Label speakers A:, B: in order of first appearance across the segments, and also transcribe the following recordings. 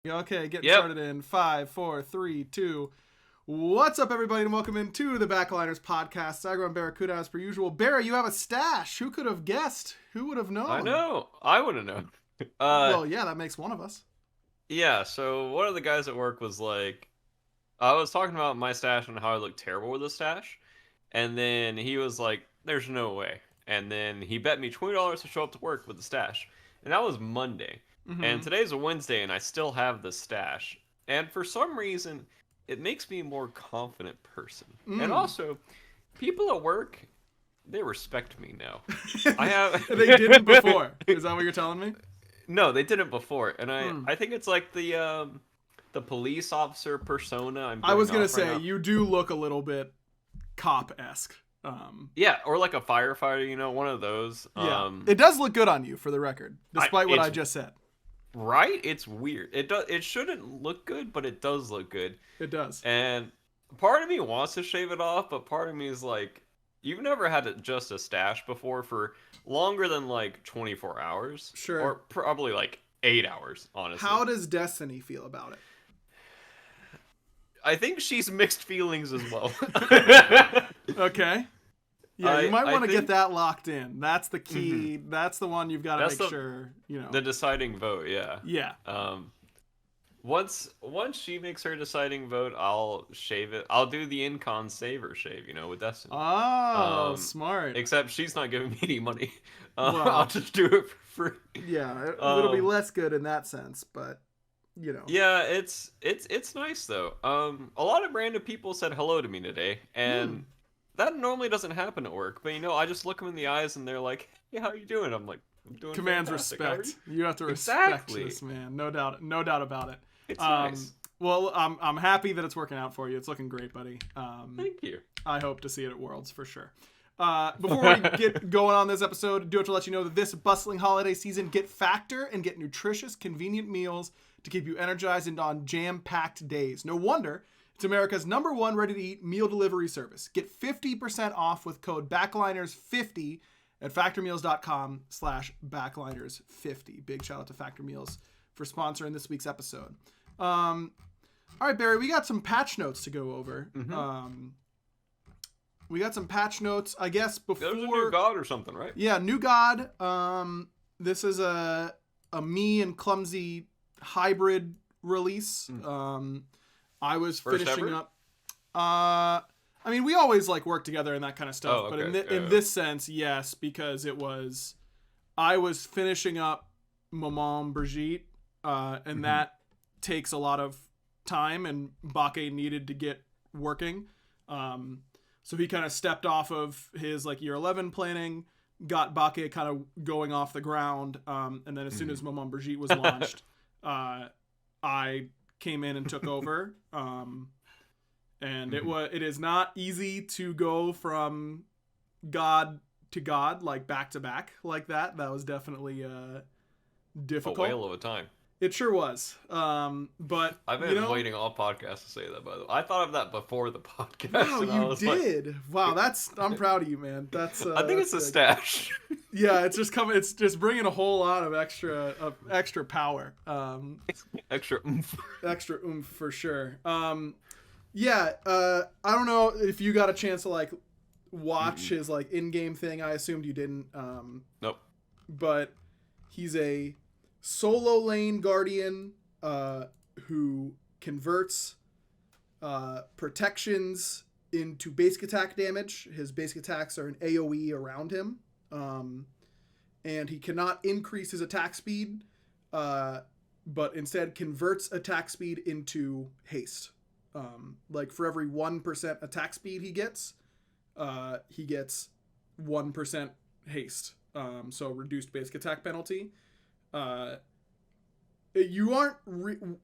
A: Okay, getting started in 5, 4, 3, 2. What's up, everybody, and welcome into the Backliners podcast. I run Barracuda as per usual. Barra, you have a stash. Who could have guessed? Who would have known?
B: I know. I would have known.
A: Well, yeah, that makes one of us.
B: Yeah, so one of the guys at work was like, I was talking about my stash and how I look terrible with the stash. And then he was like, there's no way. And then he bet me $20 to show up to work with the stash. And that was Monday. And today's a Wednesday and I still have the stash. And for some reason, it makes me a more confident person. And also, people at work, they respect me now. I have
A: They didn't before. Is that what you're telling me?
B: No, they didn't before. And I think it's like the police officer persona.
A: I was going to say, you do look a little bit cop-esque.
B: Yeah, or like a firefighter, you know, one of those.
A: Yeah. It does look good on you, for the record, despite what I just said.
B: Right? It's weird. It shouldn't look good, but it does look good.
A: It does.
B: And part of me wants to shave it off, but part of me is like, you've never had just a stash before for longer than like 24 hours.
A: Sure.
B: Or probably like 8 hours, honestly.
A: How does Destiny feel about it?
B: I think she's mixed feelings as well.
A: Okay. Yeah, you might want to get that locked in. That's the key. Mm-hmm. That's the one you've got to make sure, you know.
B: The deciding vote, yeah.
A: Yeah.
B: Once she makes her deciding vote, I'll shave it. I'll do the Incon saver shave, you know, with Destiny.
A: Oh, smart.
B: Except she's not giving me any money. I'll just do it for free.
A: Yeah, it'll be less good in that sense, but you know.
B: Yeah, it's nice though. A lot of random people said hello to me today, and that normally doesn't happen at work. But you know, I just look them in the eyes, and they're like, "Hey, how you doing?" I'm like, "I'm doing."
A: Commands
B: fantastic.
A: respect. You have to respect this, man. No doubt about it.
B: It's nice.
A: Well, I'm happy that it's working out for you. It's looking great, buddy.
B: Thank you.
A: I hope to see it at Worlds for sure. Before we get going on this episode, I do have to let you know that this bustling holiday season, get Factor and get nutritious, convenient meals to keep you energized and on jam-packed days. No wonder it's America's #1 ready-to-eat meal delivery service. Get 50% off with code BACKLINERS50 at factormeals.com/backliners50. Big shout out to Factor Meals for sponsoring this week's episode. All right, Barry, we got some patch notes to go over. We got some patch notes, I guess, before...
B: There's a new god or something, right?
A: Yeah, new god. This is a me and Clumsy hybrid release. I was
B: First
A: finishing
B: ever?
A: up... I mean, we always like work together and that kind of stuff.
B: Oh,
A: but
B: okay.
A: in this sense, yes, because I was finishing up Maman Brigitte, and that takes a lot of time, and Bake needed to get working. So he kind of stepped off of his like year 11 planning, got Bake kind of going off the ground, and then as soon as Maman Brigitte was launched, I came in and took over. And it is not easy to go from god to god, like back to back like that. That was definitely difficult.
B: A whale of a time.
A: It sure was. But
B: I've been waiting all podcasts to say that, by the way. I thought of that before the podcast.
A: Wow, you did. Like, wow, I'm proud of you, man. That's
B: I think it's a stash.
A: Yeah, it's just bringing a whole lot of extra power.
B: Extra oomph.
A: Extra oomph for sure. Yeah, I don't know if you got a chance to like watch his like in-game thing. I assumed you didn't.
B: Nope.
A: But he's a solo lane guardian who converts protections into basic attack damage. His basic attacks are an AoE around him. And he cannot increase his attack speed, but instead converts attack speed into haste. Like for every 1% attack speed he gets 1% haste. So reduced basic attack penalty. You aren't, when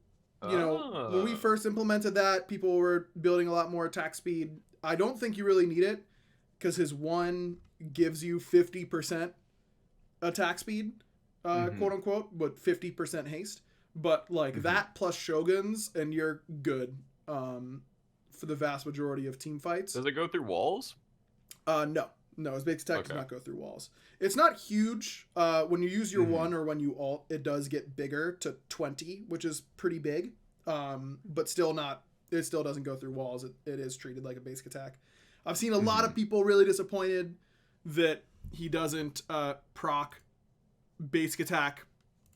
A: we first implemented that, people were building a lot more attack speed. I don't think you really need it because his one gives you 50% attack speed, quote unquote, but 50% haste. But like that plus Shoguns and you're good for the vast majority of team fights.
B: Does it go through walls?
A: No. No, his base attack does
B: Okay.
A: not go through walls. It's not huge. When you use your
B: Mm-hmm.
A: one or when you alt, it does get bigger to 20, which is pretty big. But still not. It still doesn't go through walls. It is treated like a basic attack. I've seen a lot
B: Mm-hmm.
A: of people really disappointed that he doesn't proc basic attack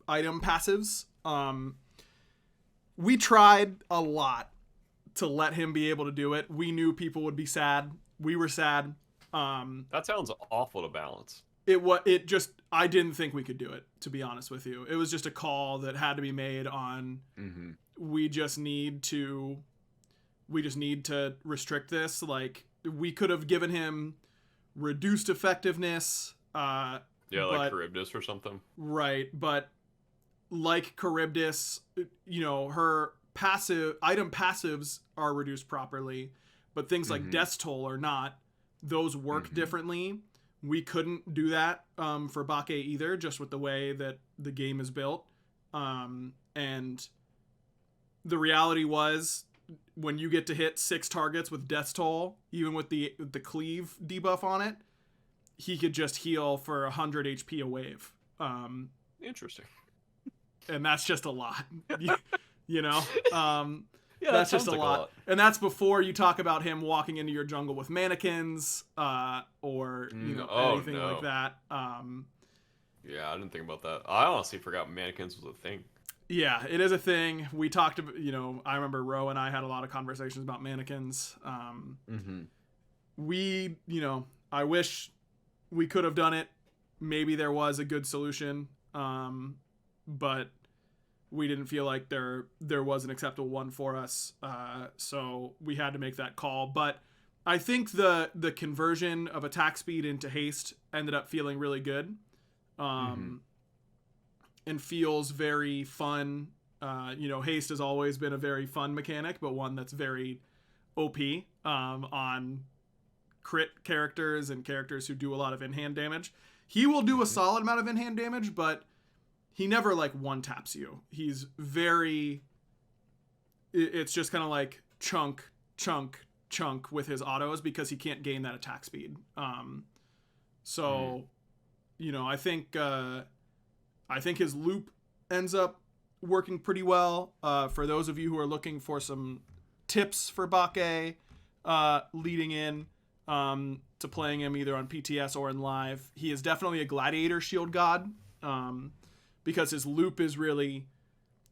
A: item passives. We tried a lot to let him be able to do it. We knew people would be sad. We were sad.
B: That sounds awful to balance.
A: It just I didn't think we could do it, to be honest with you. It was just a call that had to be made on
B: Mm-hmm.
A: we just need to restrict this. Like, we could have given him reduced effectiveness,
B: Yeah, like
A: but
B: Charybdis or something.
A: right, but like Charybdis, her item passives are reduced properly, but things like
B: Mm-hmm.
A: Death's Toll are not. Those work
B: Mm-hmm.
A: differently. We couldn't do that for Bake either, just with the way that the game is built. And the reality was, when you get to hit 6 targets with Death's Toll, even with the cleave debuff on it, he could just heal for 100 HP a wave.
B: Interesting.
A: And that's just a lot. you know?
B: Yeah,
A: That's
B: that
A: just
B: sounds
A: a
B: like
A: lot. And that's before you talk about him walking into your jungle with mannequins, or anything
B: no.
A: like that.
B: Yeah, I didn't think about that. I honestly forgot mannequins was a thing.
A: Yeah, it is a thing. We talked about, I remember Ro and I had a lot of conversations about mannequins.
B: Mm-hmm.
A: We, I wish we could have done it. Maybe there was a good solution, but we didn't feel like there was an acceptable one for us. So we had to make that call. But I think the conversion of attack speed into haste ended up feeling really good. And feels very fun. Haste has always been a very fun mechanic, but one that's very OP on crit characters and characters who do a lot of in-hand damage. He will do a solid amount of in-hand damage, but he never like one taps you. He's very. It's just kind of like chunk with his autos because he can't gain that attack speed. I think his loop ends up working pretty well. For those of you who are looking for some tips for Bake leading in to playing him either on PTS or in live, he is definitely a gladiator shield god, because his loop is really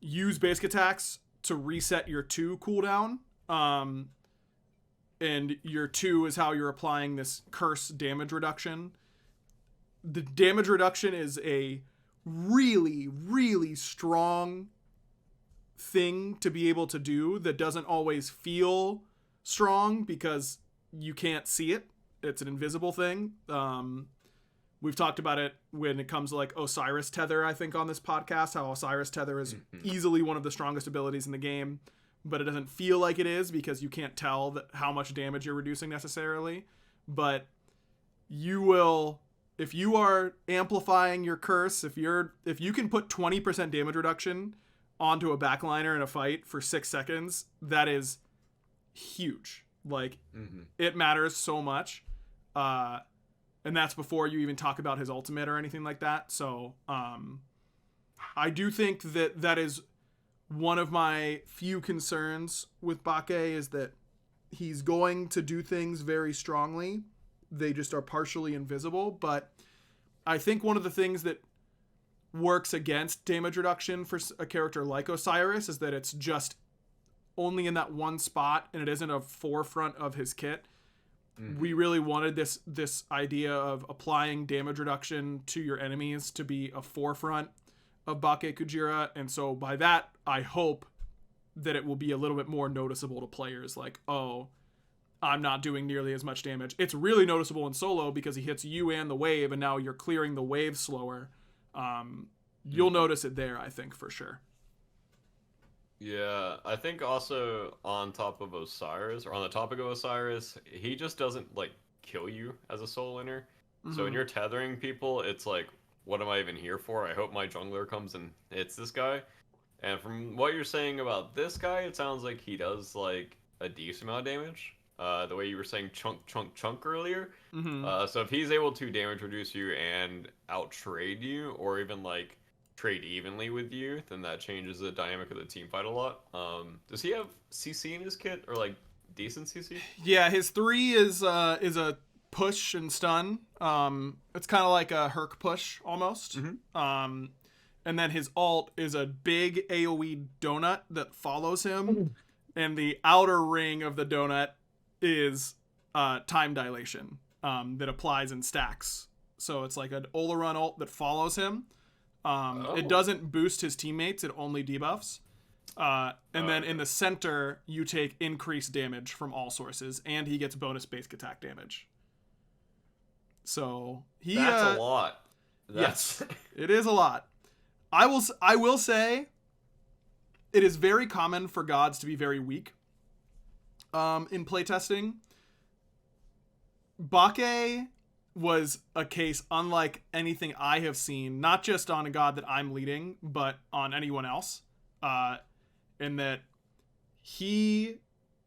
A: use basic attacks to reset your 2 cooldown. And your 2 is how you're applying this curse damage reduction. The damage reduction is a really, really strong thing to be able to do that doesn't always feel strong because you can't see it. It's an invisible thing. We've talked about it when it comes to like Osiris Tether, I think, on this podcast, how Osiris Tether is easily one of the strongest abilities in the game, but it doesn't feel like it is because you can't tell how much damage you're reducing necessarily. But you will, if you are amplifying your curse, if you can put 20% damage reduction onto a backliner in a fight for 6 seconds, that is huge. Like, it matters so much. And that's before you even talk about his ultimate or anything like that. So I do think that is one of my few concerns with Bake, is that he's going to do things very strongly. They just are partially invisible. But I think one of the things that works against damage reduction for a character like Osiris is that it's just only in that one spot and it isn't a forefront of his kit. We really wanted this idea of applying damage reduction to your enemies to be a forefront of Bake Kujira, and so by that, I hope that it will be a little bit more noticeable to players, like, oh, I'm not doing nearly as much damage. It's really noticeable in solo because he hits you and the wave, and now you're clearing the wave slower. You'll notice it there, I think, for sure.
B: Yeah, I think also on top of Osiris, or on the topic of Osiris, he just doesn't like kill you as a soul winner. So when you're tethering people, it's like, what am I even here for? I hope my jungler comes and hits this guy. And from what you're saying about this guy, it sounds like he does like a decent amount of damage. the way you were saying chunk, chunk, chunk earlier.
A: Mm-hmm.
B: So if he's able to damage reduce you and outtrade you, or even like trade evenly with you, then that changes the dynamic of the team fight a lot. Does he have CC in his kit, or like decent CC?
A: Yeah, his 3 is a push and stun. It's kind of like a Herc push almost.
B: Mm-hmm.
A: And then his alt is a big AoE donut that follows him, and the outer ring of the donut is time dilation that applies in stacks. So it's like an Olarun ult that follows him. It doesn't boost his teammates; it only debuffs. And then in the center, you take increased damage from all sources, and he gets bonus basic attack damage. So
B: that's a lot.
A: Yes, it is a lot. I will say, it is very common for gods to be very weak. In playtesting, Bake was a case unlike anything I have seen, not just on a god that I'm leading, but on anyone else. In that he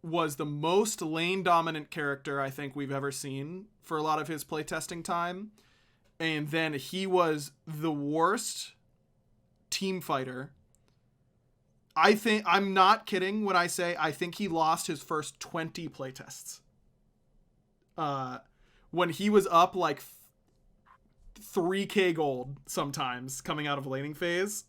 A: was the most lane dominant character I think we've ever seen for a lot of his playtesting time. And then he was the worst team fighter. I think, I'm not kidding when I say I think he lost his first 20 playtests. When he was up like 3k gold sometimes coming out of laning phase.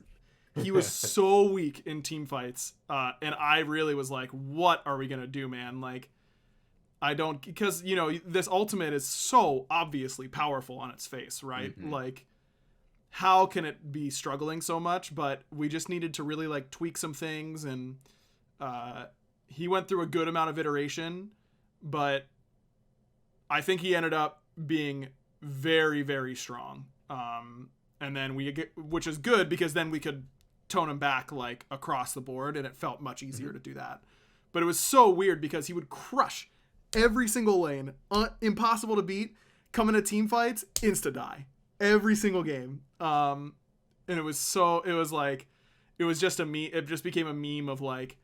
A: He was so weak in team fights. And I really was like, what are we going to do, man? Like, I don't, because, you know, this ultimate is so obviously powerful on its face, right?
B: Mm-hmm.
A: Like, how can it be struggling so much? But we just needed to really like tweak some things, and he went through a good amount of iteration, but I think he ended up being very, very strong. And then which is good because then we could tone him back like across the board, and it felt much easier to do that. But it was so weird because he would crush every single lane, impossible to beat, come into team fights, insta die every single game. And it was just it just became a meme of like,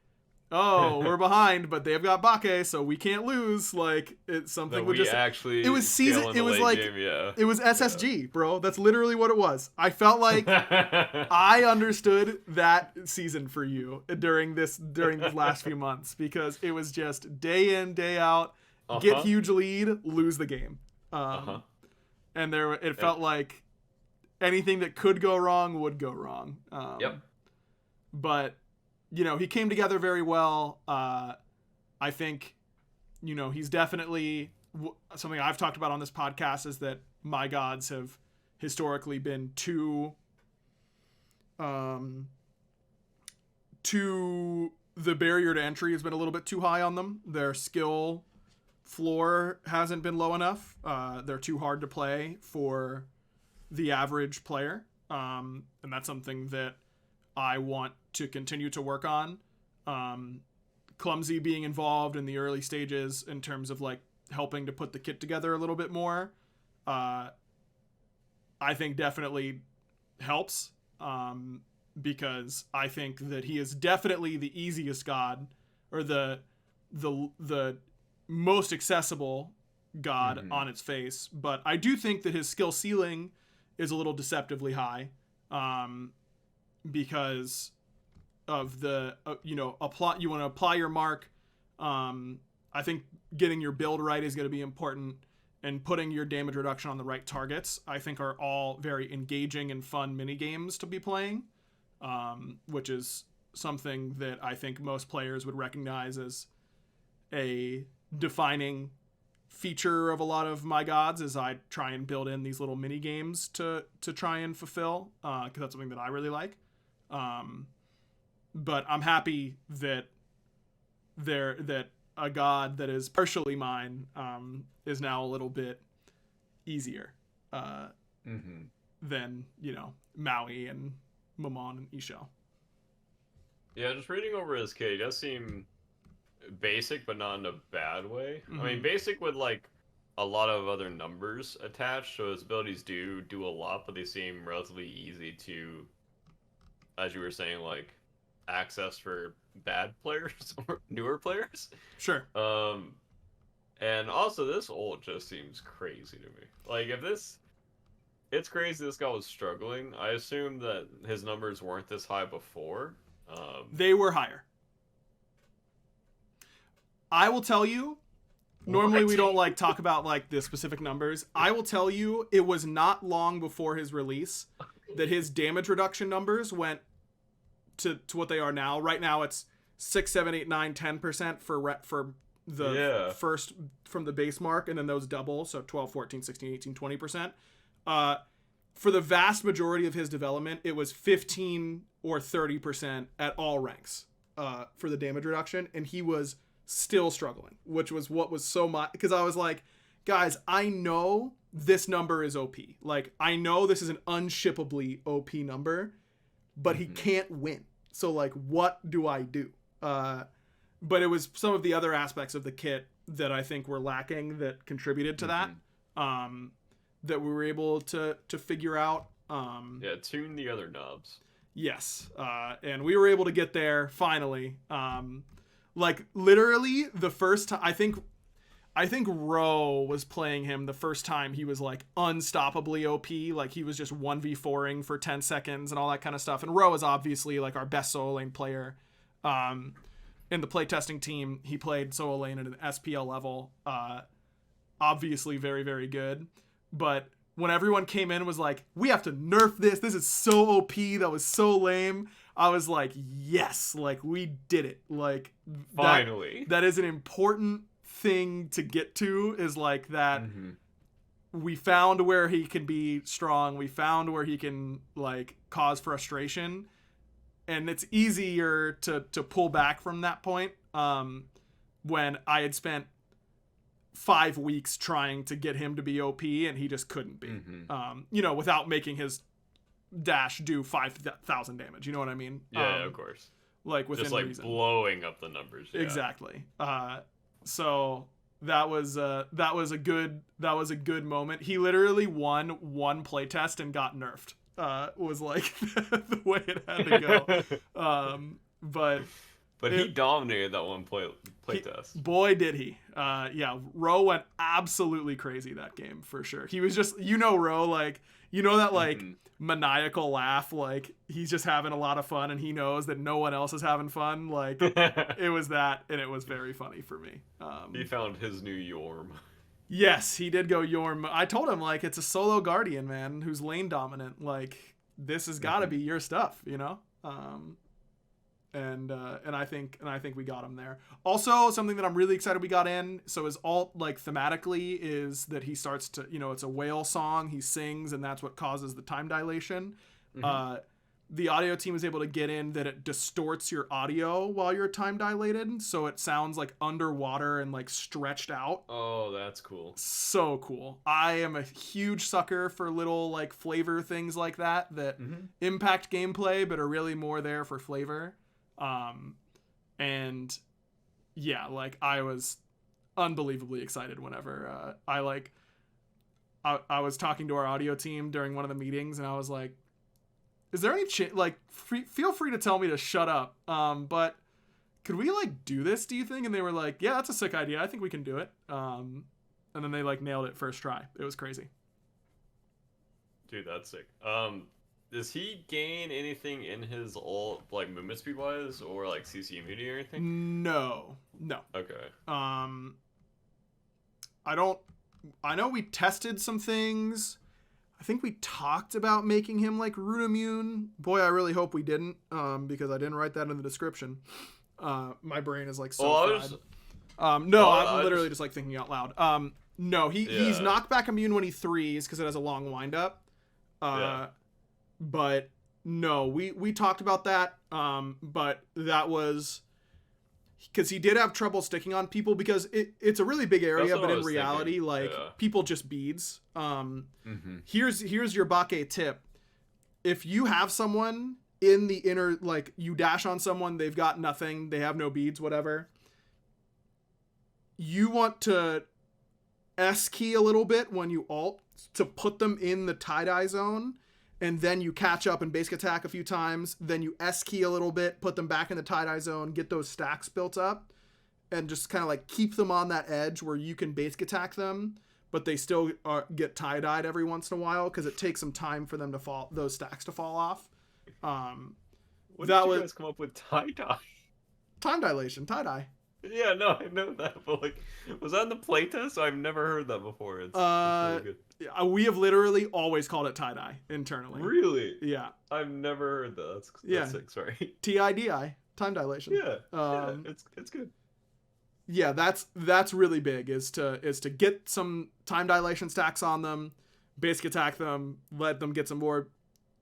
A: oh, we're behind, but they've got Bake, so we can't lose. Like, it's something would just
B: actually
A: it was season. It was like
B: game, yeah.
A: It was SSG, bro. That's literally what it was. I felt like I understood that season for you during these last few months, because it was just day in, day out, get huge lead, lose the game. And it felt like anything that could go wrong would go wrong. But you know, he came together very well. I think, you know, he's definitely something I've talked about on this podcast is that my gods have historically been too the barrier to entry has been a little bit too high on them. Their skill floor hasn't been low enough. They're too hard to play for the average player. And that's something that I want to continue to work on. Clumsy being involved in the early stages in terms of like helping to put the kit together a little bit more, I think definitely helps, because I think that he is definitely the easiest god, or the most accessible god on its face. But I do think that his skill ceiling is a little deceptively high, because of the you want to apply your mark. I think getting your build right is going to be important, and putting your damage reduction on the right targets, I think, are all very engaging and fun mini games to be playing, which is something that I think most players would recognize as a defining feature of a lot of my gods, as I try and build in these little mini games to try and fulfill, because that's something that I really like. But I'm happy that a god that is partially mine is now a little bit easier than, you know, Maui and Momon and Isho.
B: Yeah, just reading over his kit, he does seem basic, but not in a bad way. I mean, basic with like a lot of other numbers attached, so his abilities do a lot, but they seem relatively easy to, as you were saying, like access for bad players or newer players.
A: Sure.
B: And also, this ult just seems crazy to me. Like, if this... It's crazy this guy was struggling. I assume that his numbers weren't this high before.
A: They were higher. I will tell you, normally we don't like talk about like the specific numbers. I will tell you, it was not long before his release that his damage reduction numbers went to what they are now. Right now it's 6, 7, 8, 9, 10% for the first from the base mark, and then those double, so 12, 14, 16, 18, 20%. For the vast majority of his development, it was 15 or 30% at all ranks for the damage reduction, and he was still struggling, which was what was so much, because I was like, guys, I know this number is OP. Like, I know this is an unshippably OP number, but he can't win. So, like, what do I do? But it was some of the other aspects of the kit that I think were lacking that contributed to that. That we were able to figure out.
B: Tune the other knobs.
A: Yes. And we were able to get there finally. Like, literally the first time, I think Ro was playing him the first time he was like unstoppably OP. Like, he was just 1v4ing for 10 seconds and all that kind of stuff. And Ro is obviously like our best solo lane player. In the playtesting team, he played solo lane at an SPL level. Obviously very, very good. But when everyone came in and was like, we have to nerf this. This is so OP. That was so lame. I was like, yes, like, we did it. Like,
B: finally.
A: That is an important thing to get to, is like that we found where he can be strong. We found where he can like cause frustration. And it's easier to pull back from that point when I had spent 5 weeks trying to get him to be OP and he just couldn't be, without making his dash do 5,000 damage. You know what I mean?
B: Yeah, of course.
A: Like, within
B: just like
A: reason.
B: Blowing up the numbers. Yeah.
A: Exactly. So that was a good moment. He literally won one playtest and got nerfed. Was like the way it had to go. But
B: he dominated that one playtest.
A: Boy, did he. Ro went absolutely crazy that game, for sure. He was just, Ro, like, that, like, maniacal laugh, like, he's just having a lot of fun, and he knows that no one else is having fun. Like, it was that, and it was very funny for me.
B: He found his new Yorm.
A: Yes, he did go Yorm. I told him, like, it's a solo Guardian, man, who's lane dominant. Like, this has got to be your stuff, And I think we got him there. Also, something that I'm really excited we got in, so his ult, like, thematically, is that he starts to, it's a whale song, he sings, and that's what causes the time dilation. The audio team is able to get in that it distorts your audio while you're time dilated, so it sounds like underwater and like stretched out.
B: Oh, that's cool.
A: So cool. I am a huge sucker for little like flavor things like that impact gameplay but are really more there for flavor. And yeah, like, I was unbelievably excited whenever I was talking to our audio team during one of the meetings, and I was like, is there any feel free to tell me to shut up, but could we like do this, do you think? And they were like, yeah, that's a sick idea, I think we can do it. And then they like nailed it first try. It was crazy.
B: Dude, that's sick. Does he gain anything in his ult, like, movement speed wise, or like CC immunity or anything?
A: No.
B: Okay.
A: I know we tested some things. I think we talked about making him like root immune. Boy, I really hope we didn't, because I didn't write that in the description. My brain is like so fried. I'm literally just like thinking out loud. No, he's knockback immune when he threes because it has a long windup. But no, we talked about that. But that was because he did have trouble sticking on people because it's a really big area, but in reality, people just beads. Here's your Bake tip. If you have someone in the inner, like, you dash on someone, they've got nothing, they have no beads, whatever, you want to S key a little bit when you ult to put them in the tie-dye zone, and then you catch up and basic attack a few times, then you S key a little bit, put them back in the tie-dye zone, get those stacks built up, and just kind of like keep them on that edge where you can basic attack them, but they still get tie-dyed every once in a while because it takes some time for them to fall, those stacks to fall off.
B: What did you guys come up with tie-dye?
A: Time dilation, tie-dye.
B: Yeah, no, I know that, but like, was that in the playtest? I've never heard that before. It's really good.
A: We have literally always called it tie-dye internally.
B: Really?
A: Yeah.
B: I've never heard that. That's sick, sorry.
A: TIDI, time dilation.
B: Yeah, it's good.
A: Yeah, that's really big, is to get some time dilation stacks on them, basic attack them, let them get some more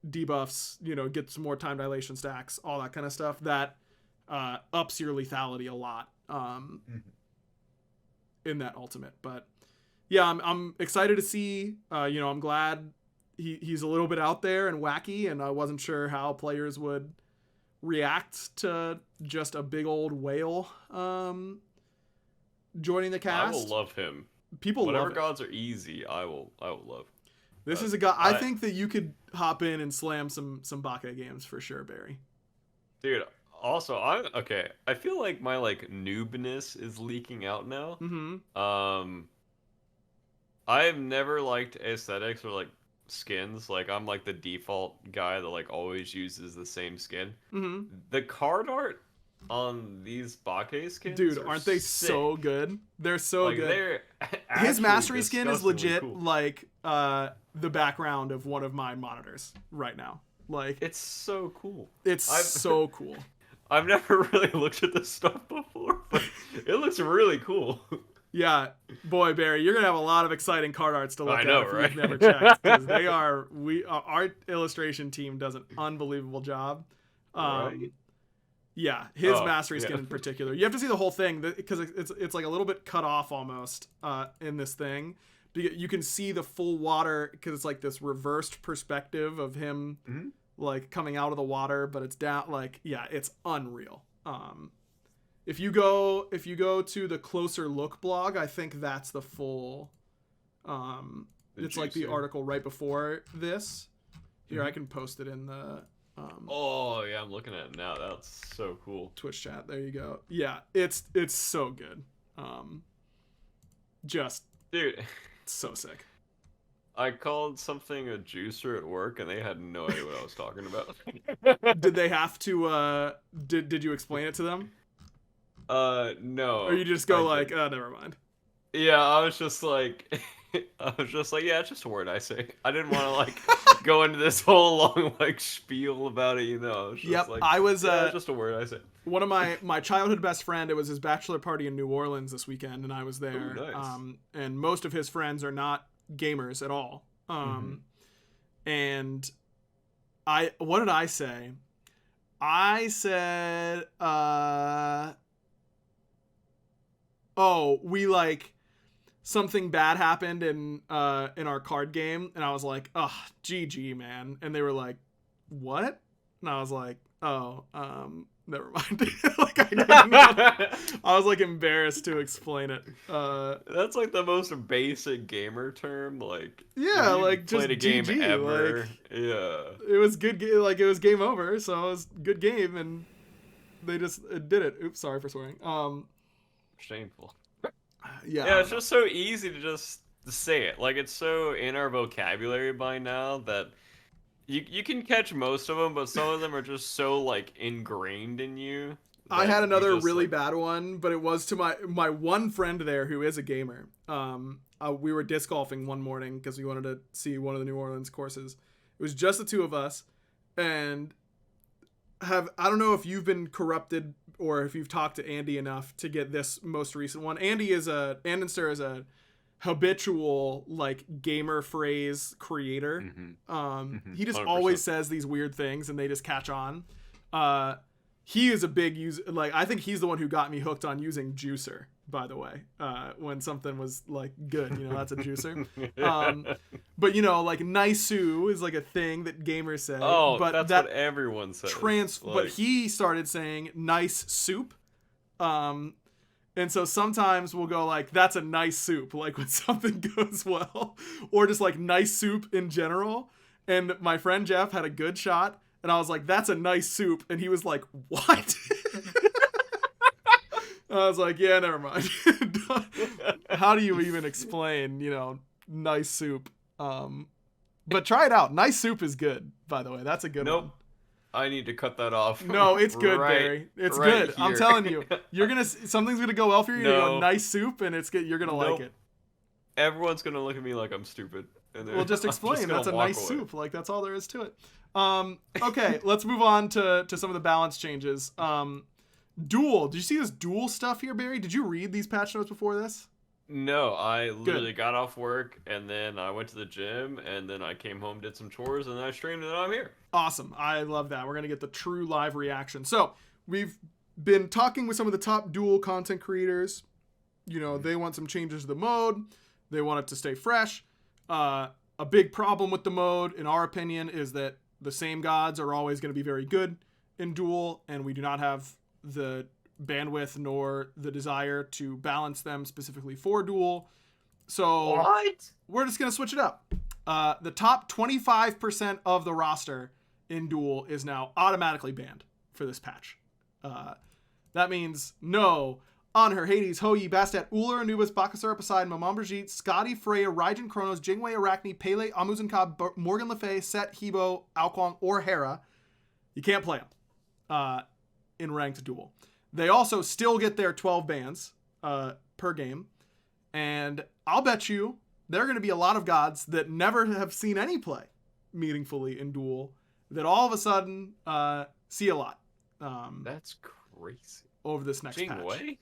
A: debuffs, get some more time dilation stacks, all that kind of stuff. That ups your lethality a lot in that ultimate. But yeah, I'm excited to see. I'm glad he's a little bit out there and wacky, and I wasn't sure how players would react to just a big old whale joining the cast.
B: I will love him.
A: People
B: whatever
A: love it.
B: gods are easy, I will love.
A: This is a guy. I think that you could hop in and slam some Baka games for sure, Barry.
B: Dude. Also, I feel like my noobness is leaking out now.
A: Mm-hmm.
B: I've never liked aesthetics or skins. I'm the default guy that always uses the same skin.
A: Mm-hmm.
B: The card art on these Bake skins,
A: dude, aren't they
B: sick.
A: So good? They're so good.
B: They're
A: his mastery skin is legit
B: cool.
A: the background of one of my monitors right now.
B: It's so cool.
A: It's so cool.
B: I've never really looked at this stuff before, but it looks really cool.
A: Yeah, boy, Barry, you're gonna have a lot of exciting card arts to look at if
B: right?
A: you've never checked, because our illustration team does an unbelievable job.
B: Right.
A: Yeah, his mastery skin in particular. You have to see the whole thing because it's like a little bit cut off almost in this thing. You can see the full water because it's like this reversed perspective of him. Mm-hmm. Coming out of the water, but it's down. It's unreal. If you go to the Closer Look blog, I think that's the full. It's like the article right before this. Here, I can post it in the.
B: Oh yeah, I'm looking at it now. That's so cool.
A: Twitch chat. There you go. Yeah, it's so good. Just dude, it's so sick.
B: I called something a juicer at work, and they had no idea what I was talking about.
A: Did they have to? Did you explain it to them?
B: No.
A: Or you just go oh, never mind.
B: Yeah, I was just like, yeah, it's just a word I say. I didn't want to go into this whole long spiel about it,
A: Yep, I was.
B: It's just a word I say.
A: One of my childhood best friend, it was his bachelor party in New Orleans this weekend, and I was there.
B: Ooh, nice.
A: And most of his friends are not gamers at all. And what did I say? I said, we something bad happened in our card game, and I was like, oh, GG, man. And they were like, what? And I was like, oh, never mind. I was embarrassed to explain it.
B: That's the most basic gamer term.
A: Yeah,
B: just played a game
A: GG,
B: ever. Yeah,
A: it was good. It was game over, so it was good game, and they just did it. Oops, sorry for swearing.
B: Shameful.
A: Yeah,
B: it's just so easy to just say it. It's so in our vocabulary by now that you can catch most of them, but some of them are just so ingrained in you.
A: I had another really bad one, but it was to my one friend there who is a gamer. We were disc golfing one morning because we wanted to see one of the New Orleans courses. It was just the two of us, and I don't know if you've been corrupted or if you've talked to Andy enough to get this most recent one. Andenster is a habitual gamer phrase creator. He just 100%. Always says these weird things and they just catch on. He is a big user. I think he's the one who got me hooked on using juicer, by the way, when something was good, that's a juicer. But Naisu is a thing that gamers say.
B: Oh,
A: but
B: that's what everyone says.
A: But he started saying nice soup. And so sometimes we'll go that's a nice soup, when something goes well, or just nice soup in general. And my friend Jeff had a good shot, and I was like, that's a nice soup. And he was like, what? I was like, yeah, never mind. How do you even explain, nice soup? But try it out. Nice soup is good, by the way. That's a good one.
B: I need to cut that off.
A: No, it's good, Barry. It's good.
B: Here.
A: I'm telling you, something's gonna go well for you. You're gonna go nice soup, and it's good. You're gonna like it.
B: Everyone's gonna look at me like I'm stupid. And
A: well, just explain. That's a nice soup. Like that's all there is to it. Okay, let's move on to some of the balance changes. Duel. Did you see this Duel stuff here, Barry? Did you read these patch notes before this?
B: No, I literally got off work and then I went to the gym and then I came home, did some chores, and then I streamed and I'm here.
A: Awesome. I love that. We're going to get the true live reaction. So we've been talking with some of the top Duel content creators. They want some changes to the mode. They want it to stay fresh. A big problem with the mode, in our opinion, is that the same gods are always going to be very good in Duel, and we do not have the bandwidth nor the desire to balance them specifically for Duel. So we're just going to switch it up. The top 25% of the roster in Duel is now automatically banned for this patch. That means no Anhur, Hades, Hoyi, Bastet, Uller, Anubis, Bakasura, Poseidon, Maman Brigitte, Scotty, Freya, Raijin, Kronos, Jingwei, Arachne, Pele, Amuzan, Morgan Le Fay, Set, Hebo, Alquang, or Hera. You can't play them in ranked Duel. They also still get their 12 bans per game. And I'll bet you there are going to be a lot of gods that never have seen any play meaningfully in Duel that all of a sudden see a lot.
B: That's crazy.
A: Over this next patch.
B: Way?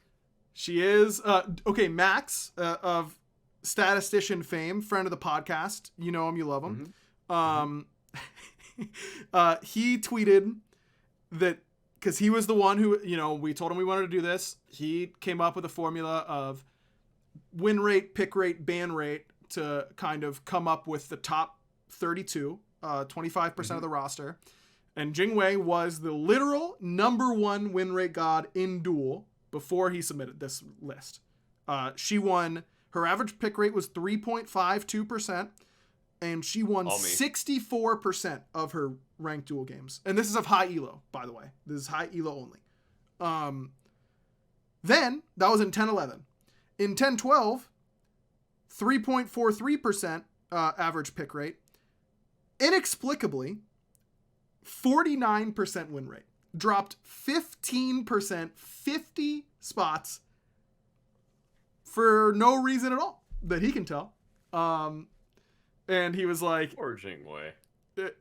A: She is... okay, Max of Statistician fame, friend of the podcast. You know him, you love him. He tweeted that... Because he was the one who, we told him we wanted to do this. He came up with a formula of win rate, pick rate, ban rate to kind of come up with the top 32, 25% of the roster. And Jingwei was the literal number one win rate god in Duel before he submitted this list. She won, her average pick rate was 3.52%. And she won 64% of her ranked Duel games. And this is of high elo, by the way. This is high elo only. Then, that was in 10-11. In 10-12, 3.43% average pick rate. Inexplicably, 49% win rate. Dropped 15%, 50 spots for no reason at all that he can tell. And he was like,
B: poor Jingwei.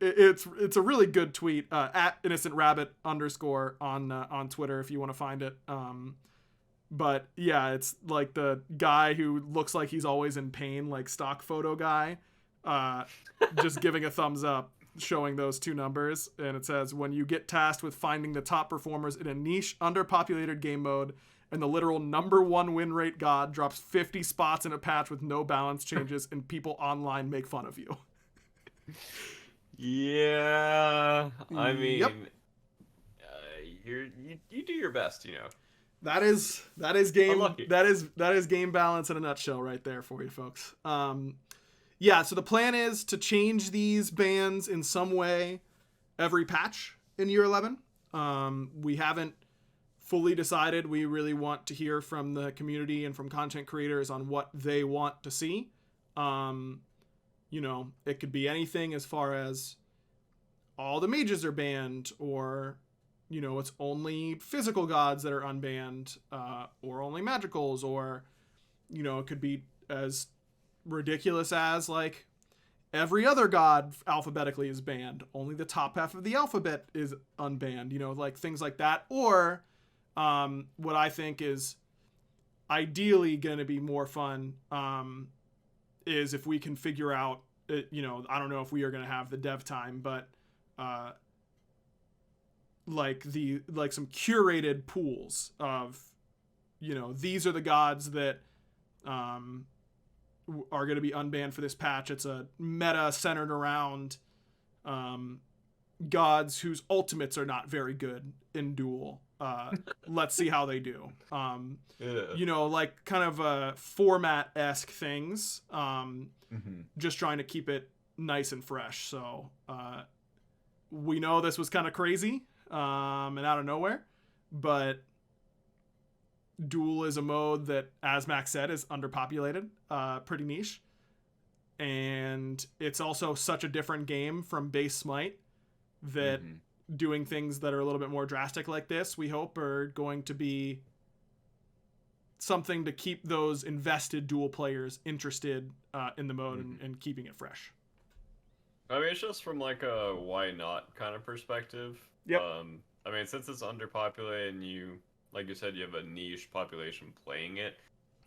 A: It's a really good tweet at innocent_rabbit_ on Twitter if you want to find it. But yeah, it's like the guy who looks like he's always in pain, like stock photo guy, just giving a thumbs up, showing those two numbers. And it says, when you get tasked with finding the top performers in a niche underpopulated game mode, and the literal number one win rate god drops 50 spots in a patch with no balance changes, and people online make fun of you.
B: Yeah, I mean, you do your best,
A: That is game.
B: Unlucky.
A: That is game balance in a nutshell, right there for you folks. Yeah. So the plan is to change these bans in some way every patch in year 11. We haven't fully decided. We really want to hear from the community and from content creators on what they want to see. It could be anything as far as all the mages are banned, or it's only physical gods that are unbanned, or only magicals, or it could be as ridiculous as like every other god alphabetically is banned, only the top half of the alphabet is unbanned, like things like that. Or what I think is ideally going to be more fun is if we can figure out, I don't know if we are going to have the dev time, but like some curated pools of, these are the gods that are going to be unbanned for this patch. It's a meta centered around gods whose ultimates are not very good in Duel. Let's see how they do. Like kind of format-esque things. Just trying to keep it nice and fresh. So we know this was kind of crazy and out of nowhere, but Duel is a mode that, as Max said, is underpopulated, pretty niche. And it's also such a different game from base Smite that doing things that are a little bit more drastic like this, we hope, are going to be something to keep those invested Duel players interested in the mode and keeping it fresh.
B: I mean, it's just from like a why not kind of perspective.
A: Yep.
B: I mean, since it's underpopulated and you, like you said, you have a niche population playing it,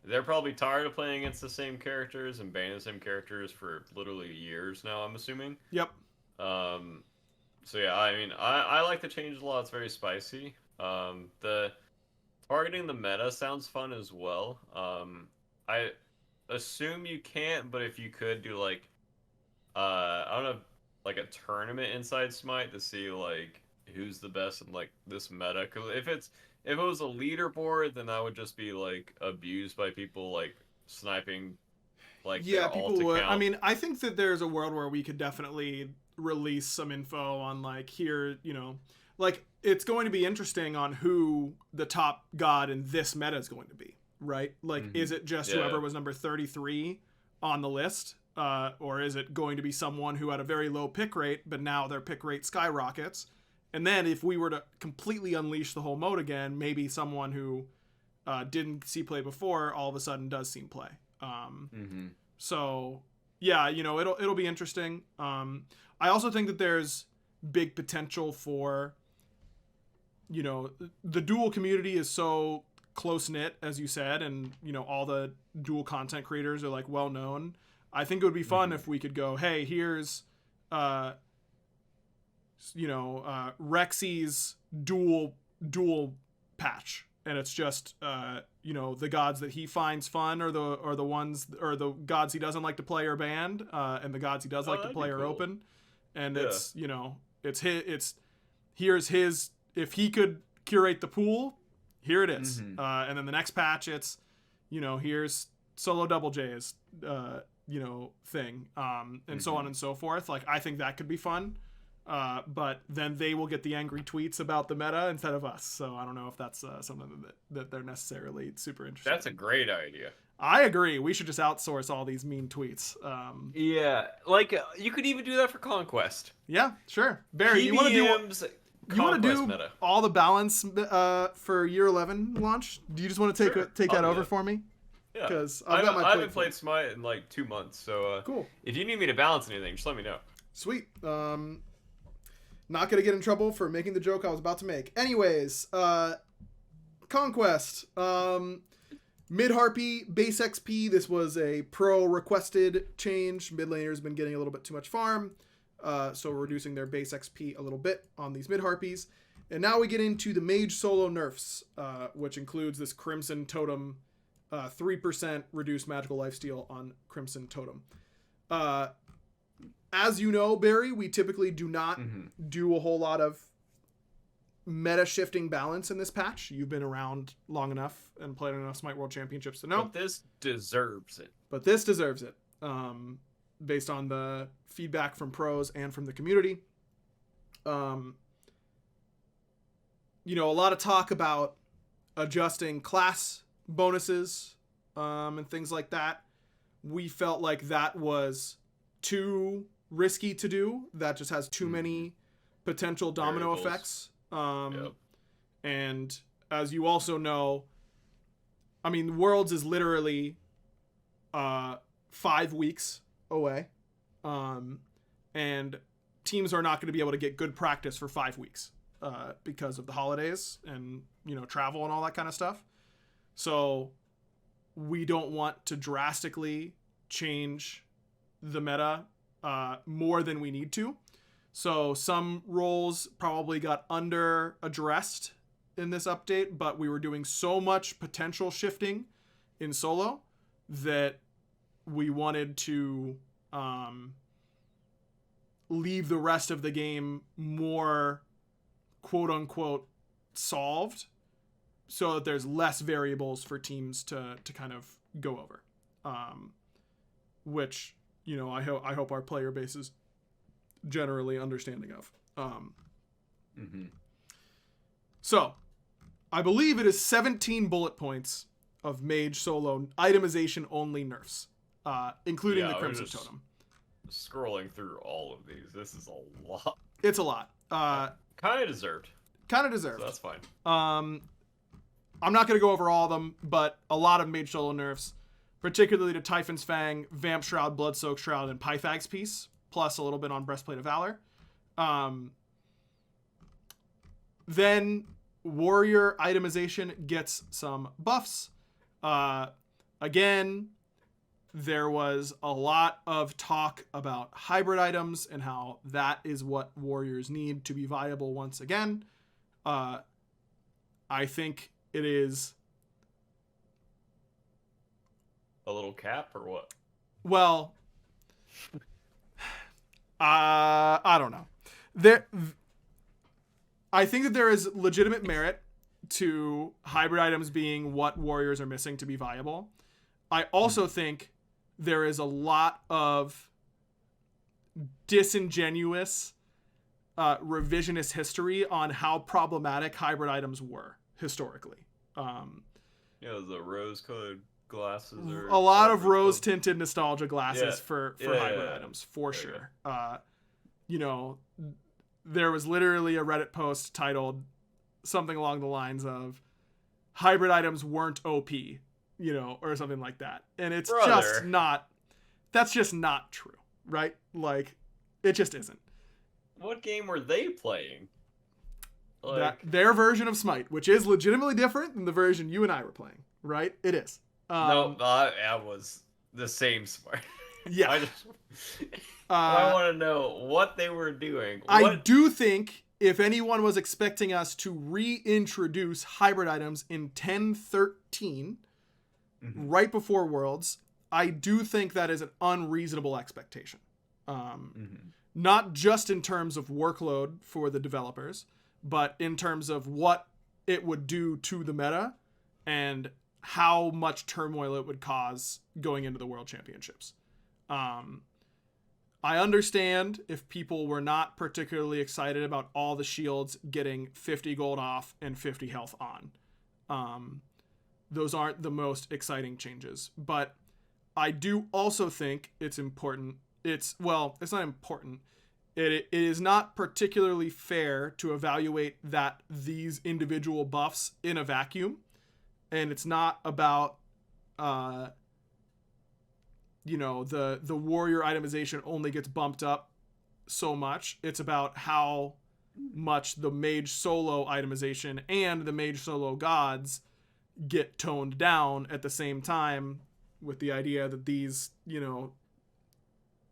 B: they're probably tired of playing against the same characters and banning the same characters for literally years now, I'm assuming.
A: Yep.
B: So yeah, I mean, I like the change a lot. It's very spicy. The targeting the meta sounds fun as well. I assume you can't, but if you could do like, I don't know, like a tournament inside Smite to see like who's the best in like this meta. Because if it was a leaderboard, then that would just be like abused by people like sniping. Like
A: yeah, people would.
B: Count.
A: I mean, I think that there's a world where we could definitely release some info on like here, like it's going to be interesting on who the top god in this meta is going to be, right? Like, is it just whoever was number 33 on the list? Or is it going to be someone who had a very low pick rate, but now their pick rate skyrockets? And then if we were to completely unleash the whole mode again, maybe someone who didn't see play before all of a sudden does see play. So yeah, it'll be interesting. I also think that there's big potential for, the Duel community is so close knit, as you said, and all the Duel content creators are like well known. I think it would be fun if we could go, hey, here's Rexy's duel patch, and it's just the gods that he finds fun or the ones or the gods he doesn't like to play are banned, and the gods he does like to play are open, and it's here's his, if he could curate the pool, here it is. And then the next patch it's here's solo double J's thing, and so on and so forth. Like, I think that could be fun. But then they will get the angry tweets about the meta instead of us. So I don't know if that's something that they're necessarily super interested
B: That's a great idea.
A: I agree. We should just outsource all these mean tweets.
B: Yeah, like you could even do that for Conquest.
A: Yeah, sure. Barry, you want to do
B: meta.
A: All the balance for year 11 launch? Do you just want to take that over for me?
B: Yeah,
A: because
B: I haven't played Smite in like 2 months, so
A: cool.
B: If you need me to balance anything, just let me know.
A: Sweet. Not gonna get in trouble for making the joke I was about to make. Anyways, Conquest. Mid Harpy, base XP. This was a pro requested change. Mid laners been getting a little bit too much farm, so we're reducing their base XP a little bit on these mid Harpies. And now we get into the mage solo nerfs, which includes this Crimson Totem, 3% reduced magical lifesteal on Crimson Totem. As you know, Barry, we typically do not do a whole lot of meta shifting balance in this patch. You've been around long enough and played enough Smite World Championships to know.
B: But this deserves it.
A: Based on the feedback from pros and from the community. A lot of talk about adjusting class bonuses and things like that. We felt like that was too risky to do. That just has too many potential domino effects. And as you also know, I mean, Worlds is literally 5 weeks away, and teams are not going to be able to get good practice for 5 weeks because of the holidays and travel and all that kind of stuff. So we don't want to drastically change the meta more than we need to. So some roles probably got under addressed in this update, but we were doing so much potential shifting in solo that we wanted to leave the rest of the game more quote unquote solved, so that there's less variables for teams to kind of go over, which I hope our player base is generally understanding of. So I believe it is 17 bullet points of mage solo itemization only nerfs, including the Crimson Totem.
B: Scrolling through all of these, this is a lot.
A: It's a lot.
B: Kind of deserved.
A: So
B: that's fine.
A: I'm not going to go over all of them, but a lot of mage solo nerfs, particularly to Typhon's Fang, Vamp Shroud, Bloodsoaked Shroud, and Pythag's Piece, plus a little bit on Breastplate of Valor. Then Warrior itemization gets some buffs. Again, there was a lot of talk about hybrid items and how that is what warriors need to be viable once again. I think it is
B: a little cap or what?
A: Well, I don't know. I think that there is legitimate merit to hybrid items being what warriors are missing to be viable. I also think there is a lot of disingenuous revisionist history on how problematic hybrid items were historically.
B: The rose-colored glasses or
A: a lot of rose-tinted nostalgia glasses for hybrid items for sure. There was literally a Reddit post titled something along the lines of hybrid items weren't OP, or something like that. And it's that's just not true, right? Like, it just isn't.
B: What game were they playing?
A: Their version of Smite, which is legitimately different than the version you and I were playing, right? It is.
B: That was the same Smite.
A: Yeah.
B: I want to know what they were doing.
A: I do think if anyone was expecting us to reintroduce hybrid items in 10.13, right before Worlds, I do think that is an unreasonable expectation. Not just in terms of workload for the developers, but in terms of what it would do to the meta and how much turmoil it would cause going into the World Championships. I understand if people were not particularly excited about all the shields getting 50 gold off and 50 health on. Those aren't the most exciting changes, but I do also think it's important. It's not important. It is not particularly fair to evaluate that these individual buffs in a vacuum, and it's not about the warrior itemization only gets bumped up so much. It's about how much the mage solo itemization and the mage solo gods get toned down at the same time, with the idea that these,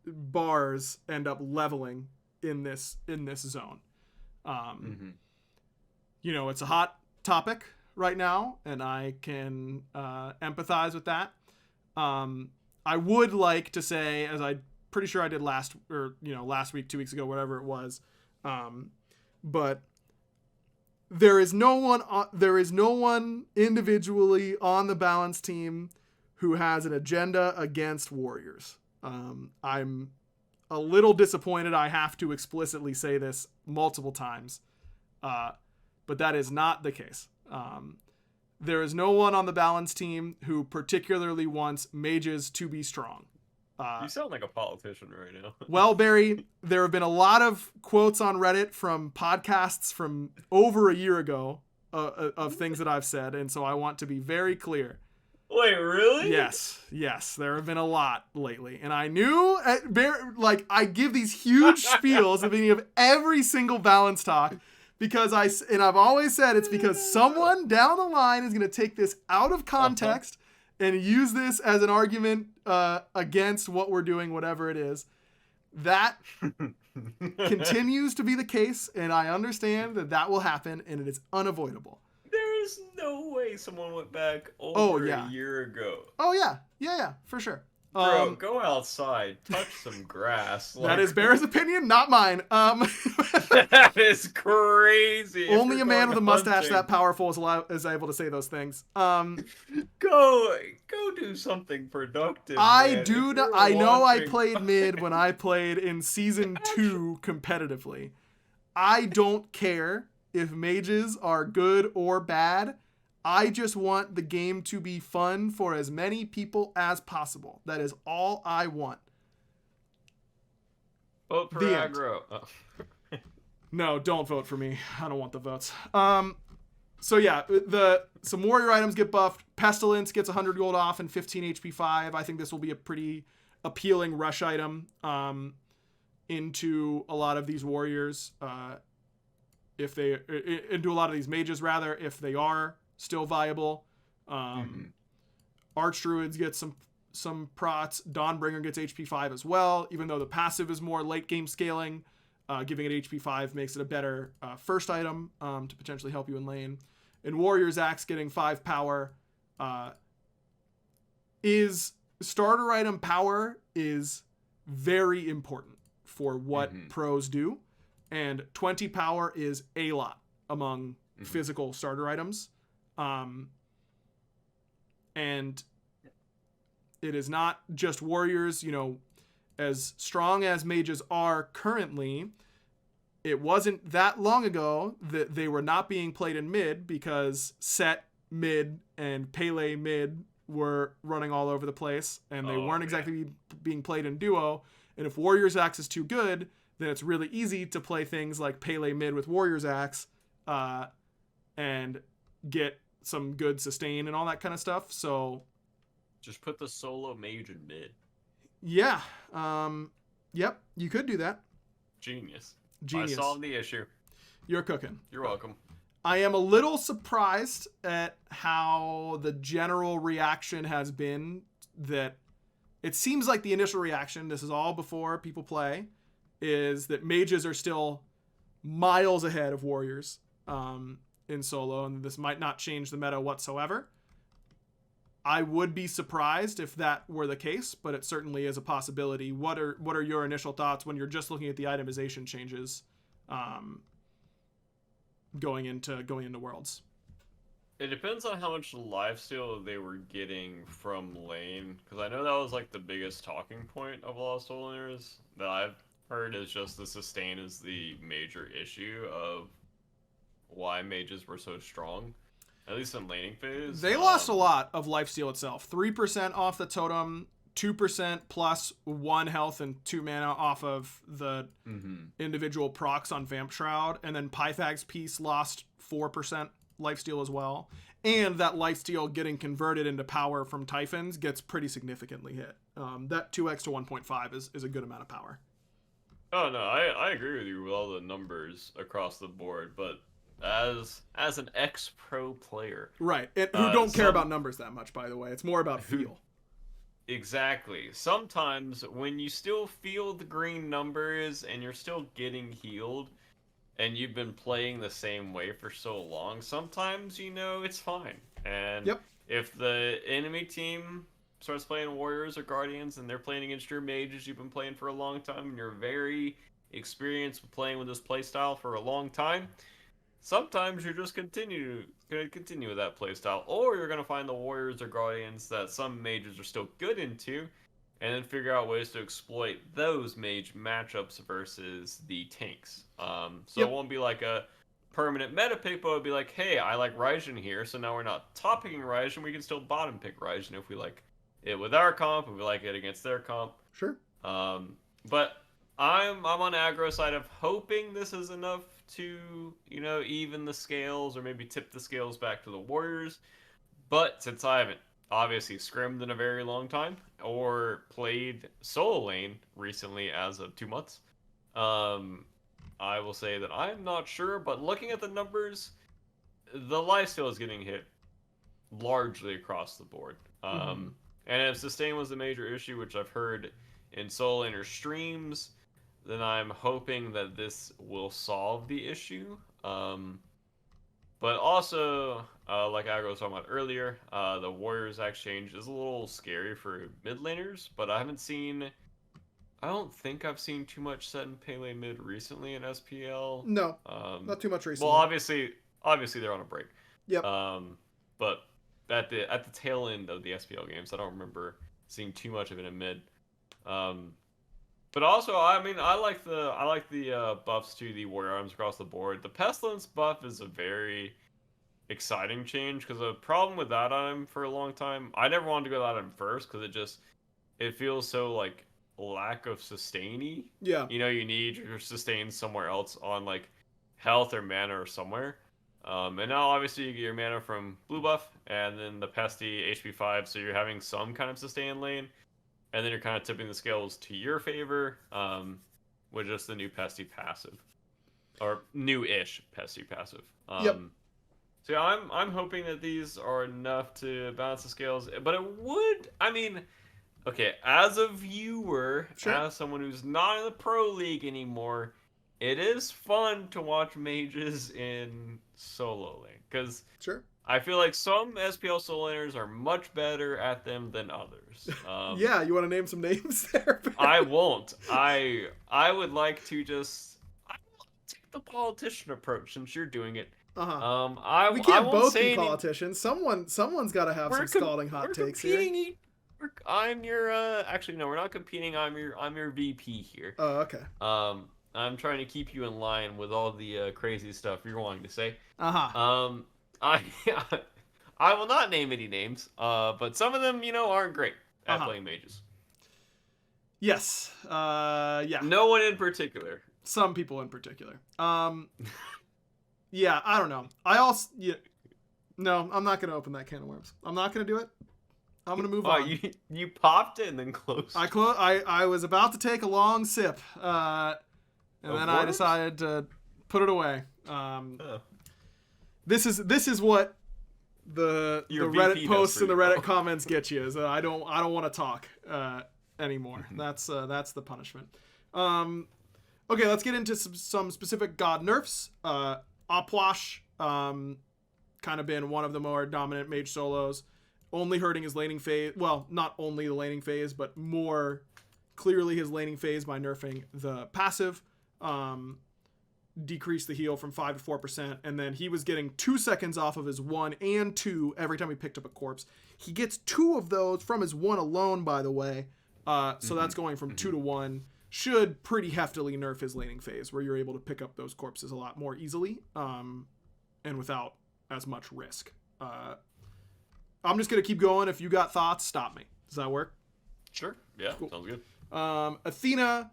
A: bars end up leveling in this zone. It's a hot topic right now, and I can empathize with that. I would like to say, as I'm pretty sure I did last week, 2 weeks ago, whatever it was, but there is no one individually on the balance team who has an agenda against warriors. I'm a little disappointed I have to explicitly say this multiple times, but that is not the case. There is no one on the balance team who particularly wants mages to be strong.
B: You sound like a politician right now.
A: Well, Barry, there have been a lot of quotes on Reddit from podcasts from over a year ago of things that I've said, and so I want to be very clear.
B: Wait, really?
A: Yes, there have been a lot lately, and I knew, I give these huge spiels at the beginning of every single balance talk, because I've always said it's because someone down the line is going to take this out of context and use this as an argument against what we're doing, whatever it is. That continues to be the case, and I understand that will happen, and it is unavoidable.
B: There is no way someone went back over a year ago.
A: Oh, yeah, for sure.
B: Bro, go outside, touch some grass.
A: That is Bear's opinion, not mine.
B: That is crazy.
A: Only a man with a mustache that powerful is able to say those things.
B: Go do something productive.
A: I know I played mid when I played in season 2 competitively. I don't care if mages are good or bad. I just want the game to be fun for as many people as possible. That is all I want.
B: Vote for
A: The end.
B: aggro. Oh.
A: No, don't vote for me. I don't want the votes. So yeah, some warrior items get buffed. Pestilence gets 100 gold off and 15 HP 5. I think this will be a pretty appealing rush item into a lot of these warriors. Into a lot of these mages rather, if they are still viable. Archdruids get some prots. Dawnbringer gets HP 5 as well, even though the passive is more late game scaling. Giving it HP 5 makes it a better first item to potentially help you in lane. And Warrior's Axe getting 5 power is starter item power is very important for what pros do. And 20 power is a lot among physical starter items. And it is not just warriors, as strong as mages are currently. It wasn't that long ago that they were not being played in mid because Set mid and Pele mid were running all over the place, and they weren't exactly being played in duo. And if Warrior's Axe is too good, then it's really easy to play things like Pele mid with Warrior's Axe and get some good sustain and all that kind of stuff. So
B: just put the solo mage in mid.
A: Yeah. Yep, you could do that.
B: Genius.
A: I
B: solved the issue.
A: You're cooking.
B: You're welcome.
A: I am a little surprised at how the general reaction has been. That it seems like the initial reaction, this is all before people play, is that mages are still miles ahead of warriors in solo, and this might not change the meta whatsoever. I would be surprised if that were the case, but it certainly is a possibility. What are your initial thoughts when you're just looking at the itemization changes going into Worlds?
B: It depends on how much lifesteal they were getting from lane, because I know that was like the biggest talking point of a lot of solo laners that I've heard, is just the sustain is the major issue of why mages were so strong. At least in laning phase.
A: They lost a lot of lifesteal itself. 3% off the totem, 2% plus 1 health and 2 mana off of the individual procs on Vamp Shroud. And then Pythag's piece lost 4% lifesteal as well. And that lifesteal getting converted into power from Typhons gets pretty significantly hit. That 2x to 1.5 is a good amount of power.
B: Oh, no, I agree with you with all the numbers across the board, but as an ex-pro player,
A: right, and who don't care about numbers that much, by the way. It's more about feel.
B: Exactly. Sometimes when you still feel the green numbers and you're still getting healed and you've been playing the same way for so long, sometimes it's fine. And if the enemy team starts playing warriors or guardians and they're playing against your mages you've been playing for a long time and you're very experienced with playing with this playstyle for a long time, sometimes you're just going to continue with that playstyle, or you're going to find the warriors or guardians that some mages are still good into, and then figure out ways to exploit those mage matchups versus the tanks. It won't be like a permanent meta pick, but it'll be like, hey, I like Raijin here, so now we're not top picking Raijin, we can still bottom pick Raijin if we like it with our comp, if we like it against their comp.
A: Sure.
B: But I'm on aggro side of hoping this is enough to even the scales or maybe tip the scales back to the warriors. But since I haven't obviously scrimmed in a very long time or played solo lane recently as of 2 months, I will say that I'm not sure. But looking at the numbers, the lifesteal is getting hit largely across the board. And if sustain was the major issue, which I've heard in solo laner streams, then I'm hoping that this will solve the issue. But also, like I was talking about earlier, the Warriors exchange is a little scary for mid laners, but I don't think I've seen too much set in Pele mid recently in SPL.
A: No, not too much recently.
B: Well, obviously they're on a break.
A: Yep.
B: But at the tail end of the SPL games, I don't remember seeing too much of it in mid. But also, I mean, I like the buffs to the warrior arms across the board. The pestilence buff is a very exciting change because the problem with that item for a long time, I never wanted to go that item first because it feels so like lack of sustainy.
A: Yeah.
B: You need your sustain somewhere else on like health or mana or somewhere. And now obviously you get your mana from blue buff and then the pesty HP 5, so you're having some kind of sustain lane, and then you're kind of tipping the scales to your favor with just the new pesty passive or new-ish pesty passive.
A: Yep.
B: So yeah, I'm hoping that these are enough to balance the scales, but it would, I mean, okay, as a viewer,
A: Sure.
B: as someone who's not in the pro league anymore, it is fun to watch mages in solo lane because
A: Sure.
B: I feel like some SPL solo laners are much better at them than others.
A: Yeah, you want to name some names there?
B: I won't. I would like to just I will take the politician approach since you're doing it.
A: Uh-huh. We
B: I
A: can't
B: won't
A: both
B: say
A: be politicians. Someone's got to have some scalding hot takes here.
B: I'm your actually no, we're not competing. I'm your VP here.
A: Oh, okay.
B: I'm trying to keep you in line with all the crazy stuff you're wanting to say.
A: Uh-huh.
B: I I will not name any names. But some of them, aren't great at playing mages.
A: Yes. Yeah.
B: No one in particular.
A: Some people in particular. Yeah, I don't know. No, I'm not going to open that can of worms. I'm not going to do it. I'm going to move on.
B: You popped it and then closed.
A: I was about to take a long sip, and then I decided to put it away. This is what the Reddit posts and the Reddit comments get you. Is I don't want to talk anymore. That's the punishment. Okay, let's get into some specific god nerfs. Opwash, kind of been one of the more dominant mage solos, only hurting his laning phase. Well, not only the laning phase, but more clearly his laning phase by nerfing the passive. Decreased the heal from 5 to 4%, and then he was getting 2 seconds off of his 1 and 2 every time he picked up a corpse. He gets 2 of those from his 1 alone, by the way. So that's going from 2 to 1. Should pretty heftily nerf his laning phase, where you're able to pick up those corpses a lot more easily, and without as much risk. I'm just going to keep going. If you got thoughts, stop me. Does that work?
B: Sure. Yeah, cool. Sounds good.
A: Athena,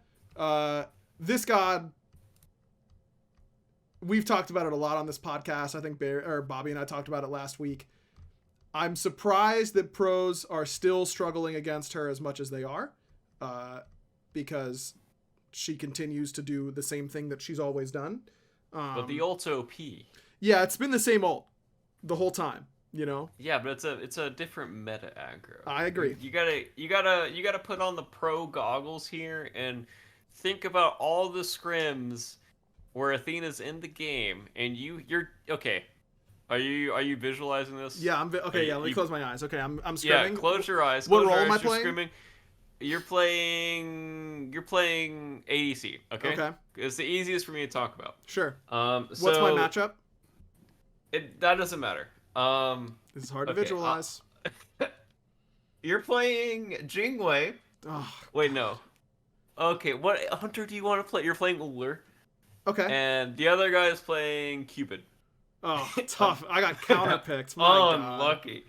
A: this god, we've talked about it a lot on this podcast. I think Bobby and I talked about it last week. I'm surprised that pros are still struggling against her as much as they are, because she continues to do the same thing that she's always done.
B: But the ult's OP.
A: Yeah, it's been the same ult the whole time,
B: Yeah, but it's a different meta aggro.
A: I agree.
B: You gotta put on the pro goggles here and think about all the scrims where Athena's in the game and you're okay. Are you visualizing this?
A: Yeah, let me close my eyes. Okay, I'm scrimming.
B: Yeah, close your eyes.
A: What role am I playing?
B: Scrimming. You're playing ADC, okay?
A: Okay.
B: It's the easiest for me to talk about.
A: Sure.
B: What's
A: my matchup?
B: That doesn't matter.
A: This is hard to visualize.
B: You're playing Jingwei.
A: Oh,
B: wait, no. Okay, what hunter do you want to play? You're playing Ullr.
A: Okay.
B: And the other guy is playing Cupid.
A: Oh, tough. I got counterpicked.
B: Unlucky.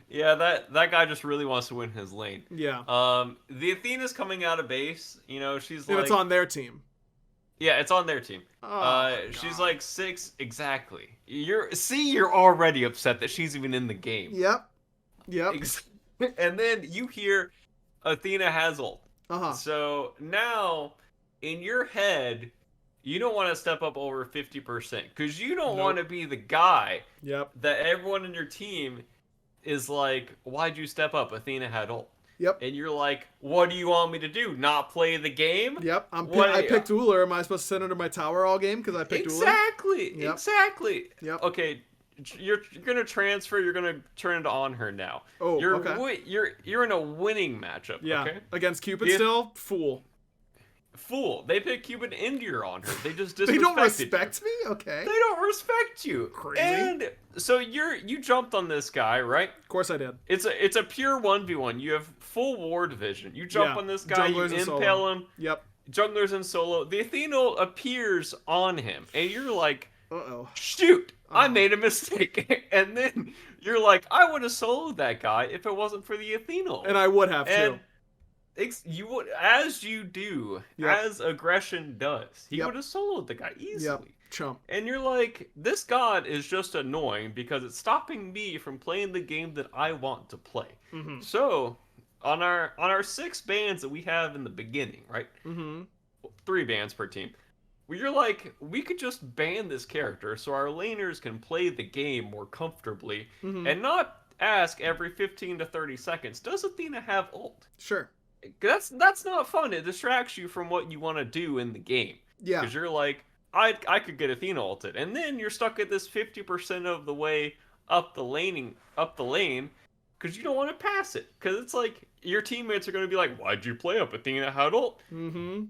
B: Yeah, that guy just really wants to win his lane.
A: Yeah.
B: The Athena's coming out of base. She's
A: and it's on their team.
B: Yeah, it's on their team.
A: Oh,
B: she's like 6 exactly. You're already upset that she's even in the game.
A: Yep.
B: And then you hear Athena has ult.
A: Uh-huh.
B: So now in your head, you don't want to step up over 50% because you don't want to be the guy that everyone in your team is like, why'd you step up? Athena had ult.
A: Yep.
B: And you're like, what do you want me to do? Not play the game?
A: Yep. I picked Ullr. Am I supposed to sit under my tower all game because I picked Ullr?
B: Exactly.
A: Yep.
B: Okay. You're gonna transfer. You're gonna turn it on her now.
A: Oh,
B: okay. You're in a winning matchup.
A: Yeah.
B: Okay?
A: Against Cupid still?
B: Fool. They pick Cupid Indier on her. They just
A: They don't respect me? Okay.
B: They don't respect you.
A: Crazy.
B: And so you jumped on this guy, right?
A: Of course I did.
B: It's a pure 1v1. You have full ward vision. You jump on this guy, you impale him.
A: Yep.
B: junglers in solo, the Athena appears on him, and you're like,
A: Uh-oh.
B: shoot, I
A: Uh-huh.
B: made a mistake. And then you're like, I would have soloed that guy if it wasn't for the Athena
A: And
B: ult.
A: I would have
B: And
A: too.
B: you would, as you do,
A: Yep.
B: as aggression does, he would
A: Yep.
B: have soloed the guy
A: Yep.
B: easily.
A: Chump.
B: And you're like, this god is just annoying because it's stopping me from playing the game that I want to play.
A: Mm-hmm.
B: So, on our 6 bans that we have in the beginning, right?
A: Mm-hmm.
B: 3 bans per team. You're like, we could just ban this character so our laners can play the game more comfortably
A: Mm-hmm.
B: and not ask every 15 to 30 seconds, does Athena have ult?
A: Sure.
B: That's not fun. It distracts you from what you want to do in the game.
A: Yeah.
B: Because you're like, I could get Athena ulted, and then you're stuck at this 50% of the way up the lane, because you don't want to pass it. Because it's like your teammates are going to be like, why'd you play up Athena had ult?
A: Mm-hmm.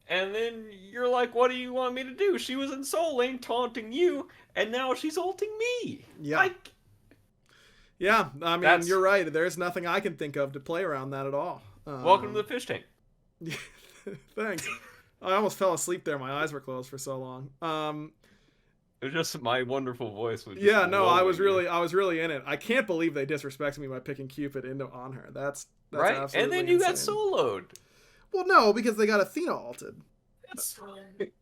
B: And then you're like, what do you want me to do? She was in soul lane taunting you, and now she's ulting me.
A: Yeah. Yeah, I mean,
B: That's-
A: you're right. There's nothing I can think of to play around that at all.
B: Welcome to the fish tank.
A: Thanks. I almost fell asleep there. My eyes were closed for so long.
B: It was just my wonderful voice. Was just
A: Yeah, no, I was
B: lulling you.
A: really in it. I can't believe they disrespected me by picking Cupid on her. That's
B: right.
A: absolutely
B: And then you got
A: insane.
B: soloed.
A: Well, no, because they got Athena ulted.
B: That's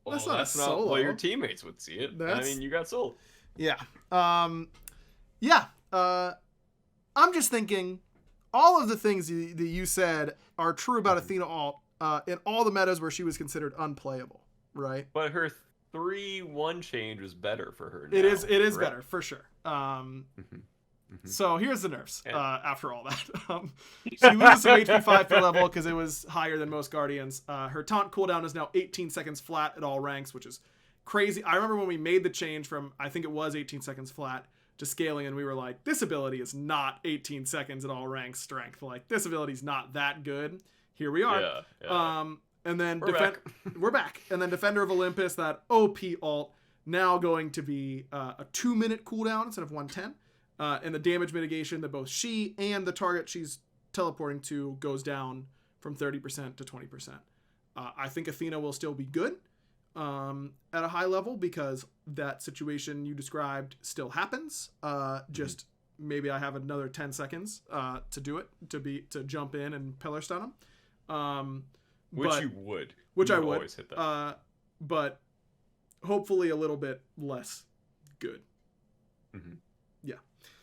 A: not a solo.
B: Well, your teammates would see it. I
A: That's-
B: mean, you got sold.
A: Yeah. Yeah. I'm just thinking all of the things that you said are true about Athena ult in all the metas where she was considered unplayable, right?
B: But her 3-1 change was better for her. Now,
A: It is
B: correct?
A: better for sure. So here's the nerfs.
B: Yeah.
A: After all that, she loses some HP 5 per level because it was higher than most Guardians. Her taunt cooldown is now 18 seconds flat at all ranks, which is crazy. I remember when we made the change from, I think it was 18 seconds flat to scaling, and we were like, this ability is not 18 seconds at all ranks strength. Like, this ability is not that good. Here we are.
B: Yeah.
A: And then
B: We're back.
A: we're back. And then Defender of Olympus, that OP ult, now going to be a 2-minute cooldown instead of 110. And the damage mitigation that both she and the target she's teleporting to goes down from 30% to 20%. I think Athena will still be good at a high level because that situation you described still happens. Just maybe I have another 10 seconds to do it, to jump in and pillar stun him.
B: Which
A: but-
B: you would.
A: Which
B: You
A: I would.
B: always hit that.
A: But hopefully a little bit less good.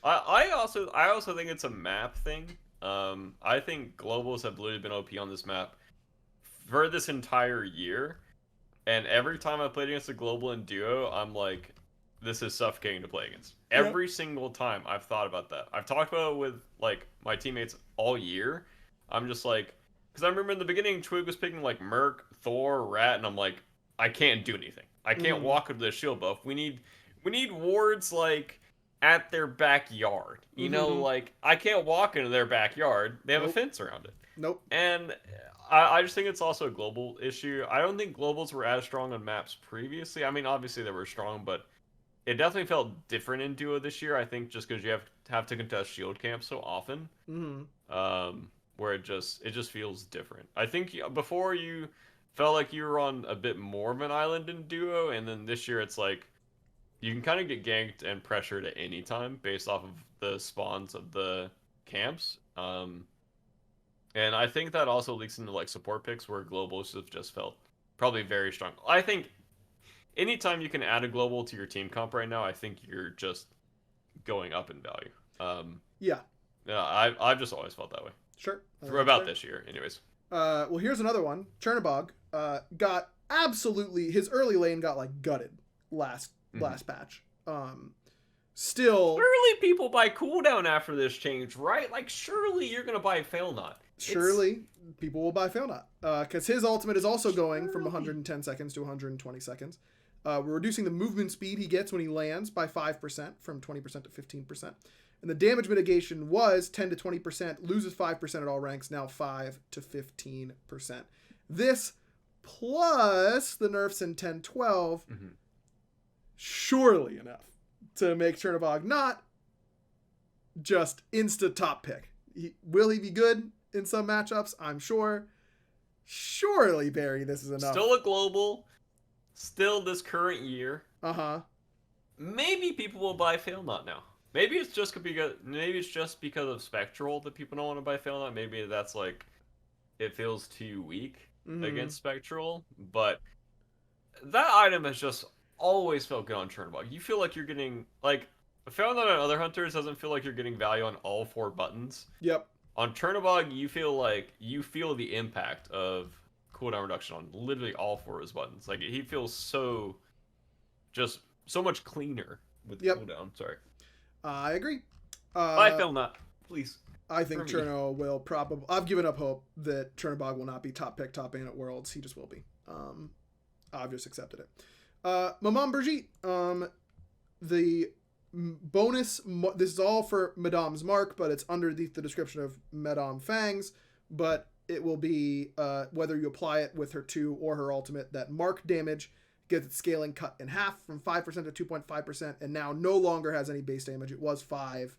B: I also think it's a map thing. I think globals have literally been OP on this map for this entire year, and every time I played against a global in duo, I'm like, this is suffocating to play against.
A: Yep.
B: Every single time I've thought about that. I've talked about it with like my teammates all year. I'm just like, because I remember in the beginning, Twig was picking like Merc, Thor, Rat, and I'm like, I can't do anything. I can't walk into the shield buff. We need wards like at their backyard. You know, like I can't walk into their backyard. They have a fence around it.
A: Nope.
B: And I just think it's also a global issue. I don't think globals were as strong on maps previously. I mean, obviously they were strong, but it definitely felt different in duo this year. I think just because you have to contest shield camps so often, where it just feels different. I think before you felt like you were on a bit more of an island in duo, and then this year it's like you can kind of get ganked and pressured at any time based off of the spawns of the camps. And I think that also leaks into like support picks where globals have just felt probably very strong. I think anytime you can add a global to your team comp right now, I think you're just going up in value.
A: Yeah.
B: Yeah, I've just always felt that way.
A: Sure.
B: For about this year, anyways.
A: Well, here's another one. Chernobog got absolutely, his early lane got like gutted last patch. Still,
B: Surely people buy cooldown after this change, right? Like, surely you're gonna buy Fail Not.
A: surely people will buy Fail Not because his ultimate is also going from 110 seconds to 120 seconds. We're reducing the movement speed he gets when he lands by 5% from 20% to 15%. And the damage mitigation was 10 to 20%, loses 5% at all ranks, now 5 to 15%. This plus the nerfs in 10-12, surely enough to make Chernobog not just insta top pick. Will he be good in some matchups? I'm sure. Surely, Barry, this is enough.
B: Still a global. Still this current year.
A: Uh-huh.
B: Maybe people will buy Failnaught now. Maybe it's just because of Spectral that people don't want to buy Failnaught. Maybe that's like it feels too weak against Spectral. But that item has just always felt good on Chernobog. You feel like you're getting like Failnaught on other hunters doesn't feel like you're getting value on all 4 buttons.
A: Yep.
B: On Chernobog, you feel the impact of cooldown reduction on literally all 4 of his buttons. Like he feels so much cleaner with the cooldown. Sorry.
A: I agree.
B: I feel not. Please.
A: I think Cherno will probably... I've given up hope that Chernobog will not be top pick, top ban at Worlds. He just will be. I've just accepted it. Maman Brigitte. The bonus... This is all for Madame's Mark, but it's underneath the description of Madame Fangs. But it will be, whether you apply it with her 2 or her ultimate, that mark damage gets its scaling cut in half from 5% to 2.5%, and now no longer has any base damage. It was 5.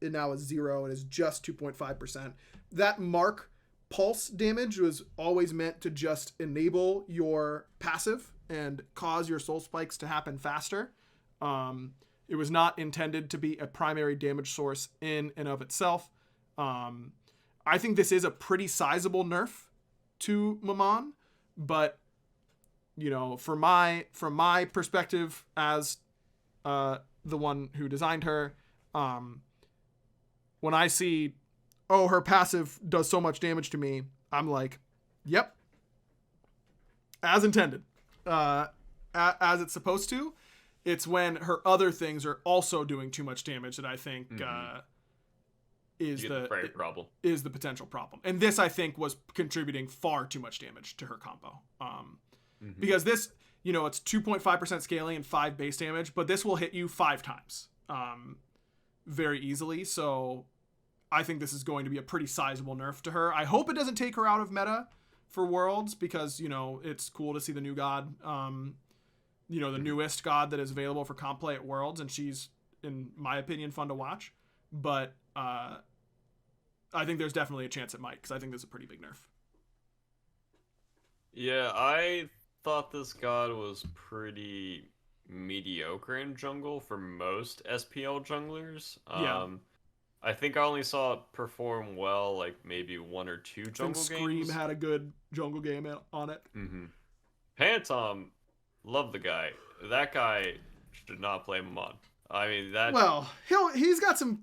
A: It now is 0. It is just 2.5%. That mark pulse damage was always meant to just enable your passive and cause your soul spikes to happen faster. It was not intended to be a primary damage source in and of itself. I think this is a pretty sizable nerf to Maman, but you know, from my perspective as the one who designed her, when I see, oh, her passive does so much damage to me, I'm like, yep, as intended, as it's supposed to. It's when her other things are also doing too much damage that I think is the potential problem. And this, I think, was contributing far too much damage to her combo. Because this, you know, it's 2.5% scaling and 5 base damage, but this will hit you 5 times very easily. So I think this is going to be a pretty sizable nerf to her. I hope it doesn't take her out of meta for Worlds because, you know, it's cool to see the new god, you know, the newest god that is available for comp play at Worlds, and she's, in my opinion, fun to watch. But I think there's definitely a chance it might, because I think this is a pretty big nerf.
B: Yeah, I thought this god was pretty mediocre in jungle for most SPL junglers. I think I only saw it perform well like maybe 1 or 2 jungle games.
A: Scream had a good jungle game on it.
B: Pantom, love the guy. That guy should not play Maman. I mean that.
A: Well, he's got some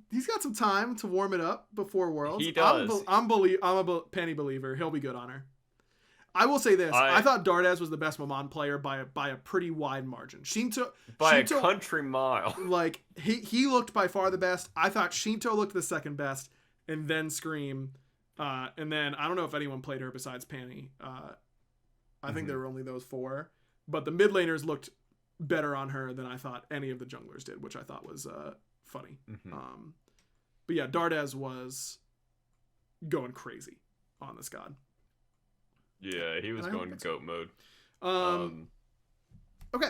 A: time to warm it up before Worlds.
B: He does.
A: I'm a Penny believer. He'll be good on her. I will say this: I thought Dardaz was the best Maman player by a pretty wide margin. Shinto
B: a country mile.
A: Like he looked by far the best. I thought Shinto looked the second best, and then Scream, and then I don't know if anyone played her besides Panny. I think there were only those 4, but the mid laners looked better on her than I thought any of the junglers did, which I thought was funny. But yeah, Dardaz was going crazy on this god.
B: Yeah, he was going to goat mode.
A: Okay.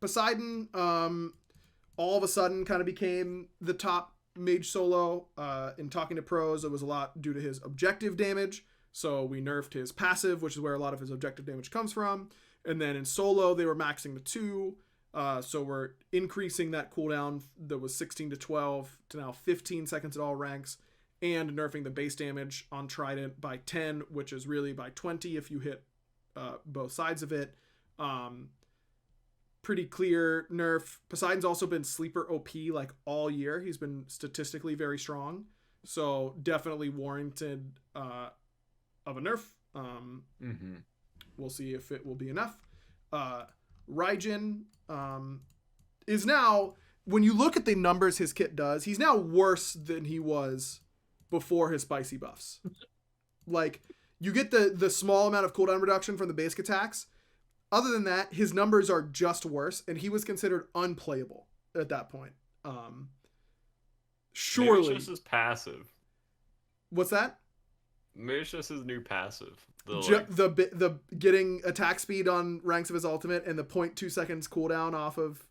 A: Poseidon, all of a sudden kind of became the top mage solo. In talking to pros, it was a lot due to his objective damage. So we nerfed his passive, which is where a lot of his objective damage comes from. And then in solo, they were maxing to 2. So we're increasing that cooldown that was 16 to 12 to now 15 seconds at all ranks. And nerfing the base damage on Trident by 10, which is really by 20 if you hit both sides of it. Pretty clear nerf. Poseidon's also been sleeper OP like all year. He's been statistically very strong. So definitely warranted of a nerf. We'll see if it will be enough. Raijin is now, when you look at the numbers his kit does, he's now worse than he was before his spicy buffs. Like, you get the small amount of cooldown reduction from the basic attacks. Other than that, his numbers are just worse, and he was considered unplayable at that point. Surely.
B: Maybe it's just his passive.
A: What's that?
B: Maybe it's just his new passive.
A: The getting attack speed on ranks of his ultimate and the 0.2 seconds cooldown off of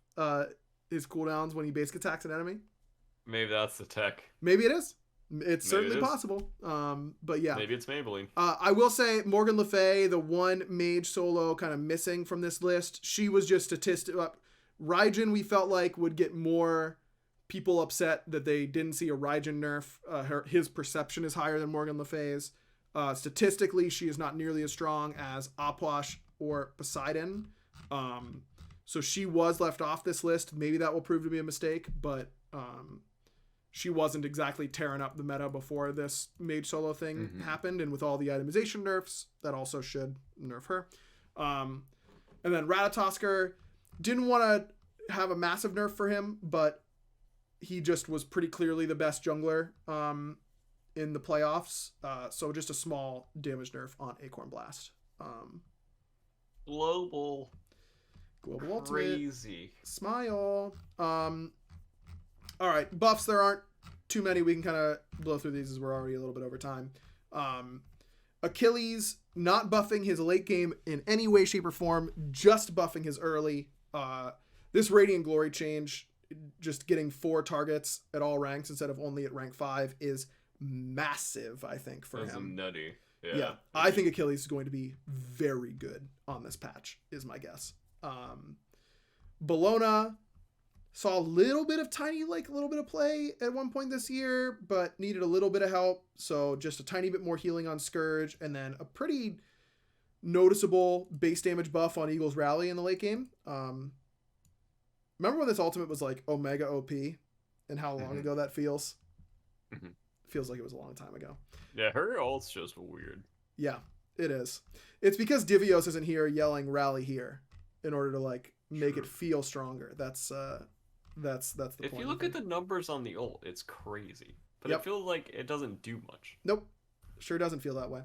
A: his cooldowns when he basic attacks an enemy.
B: Maybe that's the tech.
A: Maybe it is. It's
B: Maybe it
A: certainly
B: is.
A: possible. But yeah.
B: Maybe it's Maybelline.
A: I will say Morgan Le Fay, the one mage solo kind of missing from this list, she was just statistic. Raijin, we felt like would get more people upset that they didn't see a Raijin nerf. His perception is higher than Morgan Le Fay's. Statistically, she is not nearly as strong as Apwash or Poseidon. So she was left off this list. Maybe that will prove to be a mistake, but she wasn't exactly tearing up the meta before this mage solo thing happened. And with all the itemization nerfs, that also should nerf her. And then Ratatosker, didn't want to have a massive nerf for him, but he just was pretty clearly the best jungler in the playoffs. So just a small damage nerf on Acorn Blast.
B: Global
A: Ultimate.
B: crazy.
A: Smile. All right, buffs. There aren't too many. We can kind of blow through these as we're already a little bit over time. Achilles not buffing his late game in any way, shape, or form. Just buffing his early. This Radiant Glory change, just getting 4 targets at all ranks instead of only at rank 5, is massive, I think, for
B: That's
A: him.
B: nutty.
A: Yeah, I think Achilles is going to be very good on this patch, is my guess. Bologna saw a little bit of play at one point this year, but needed a little bit of help. So just a tiny bit more healing on Scourge, and then a pretty noticeable base damage buff on Eagle's Rally in the late game. Remember when this ultimate was like Omega OP and how long ago that feels? Feels like it was a long time ago.
B: Yeah, her ult's just weird.
A: Yeah, it is. It's because Divios isn't here yelling Rally here in order to like make it feel stronger. That's the point.
B: If you look at the numbers on the ult, it's crazy. But I feel like it doesn't do much.
A: Nope. Sure doesn't feel that way.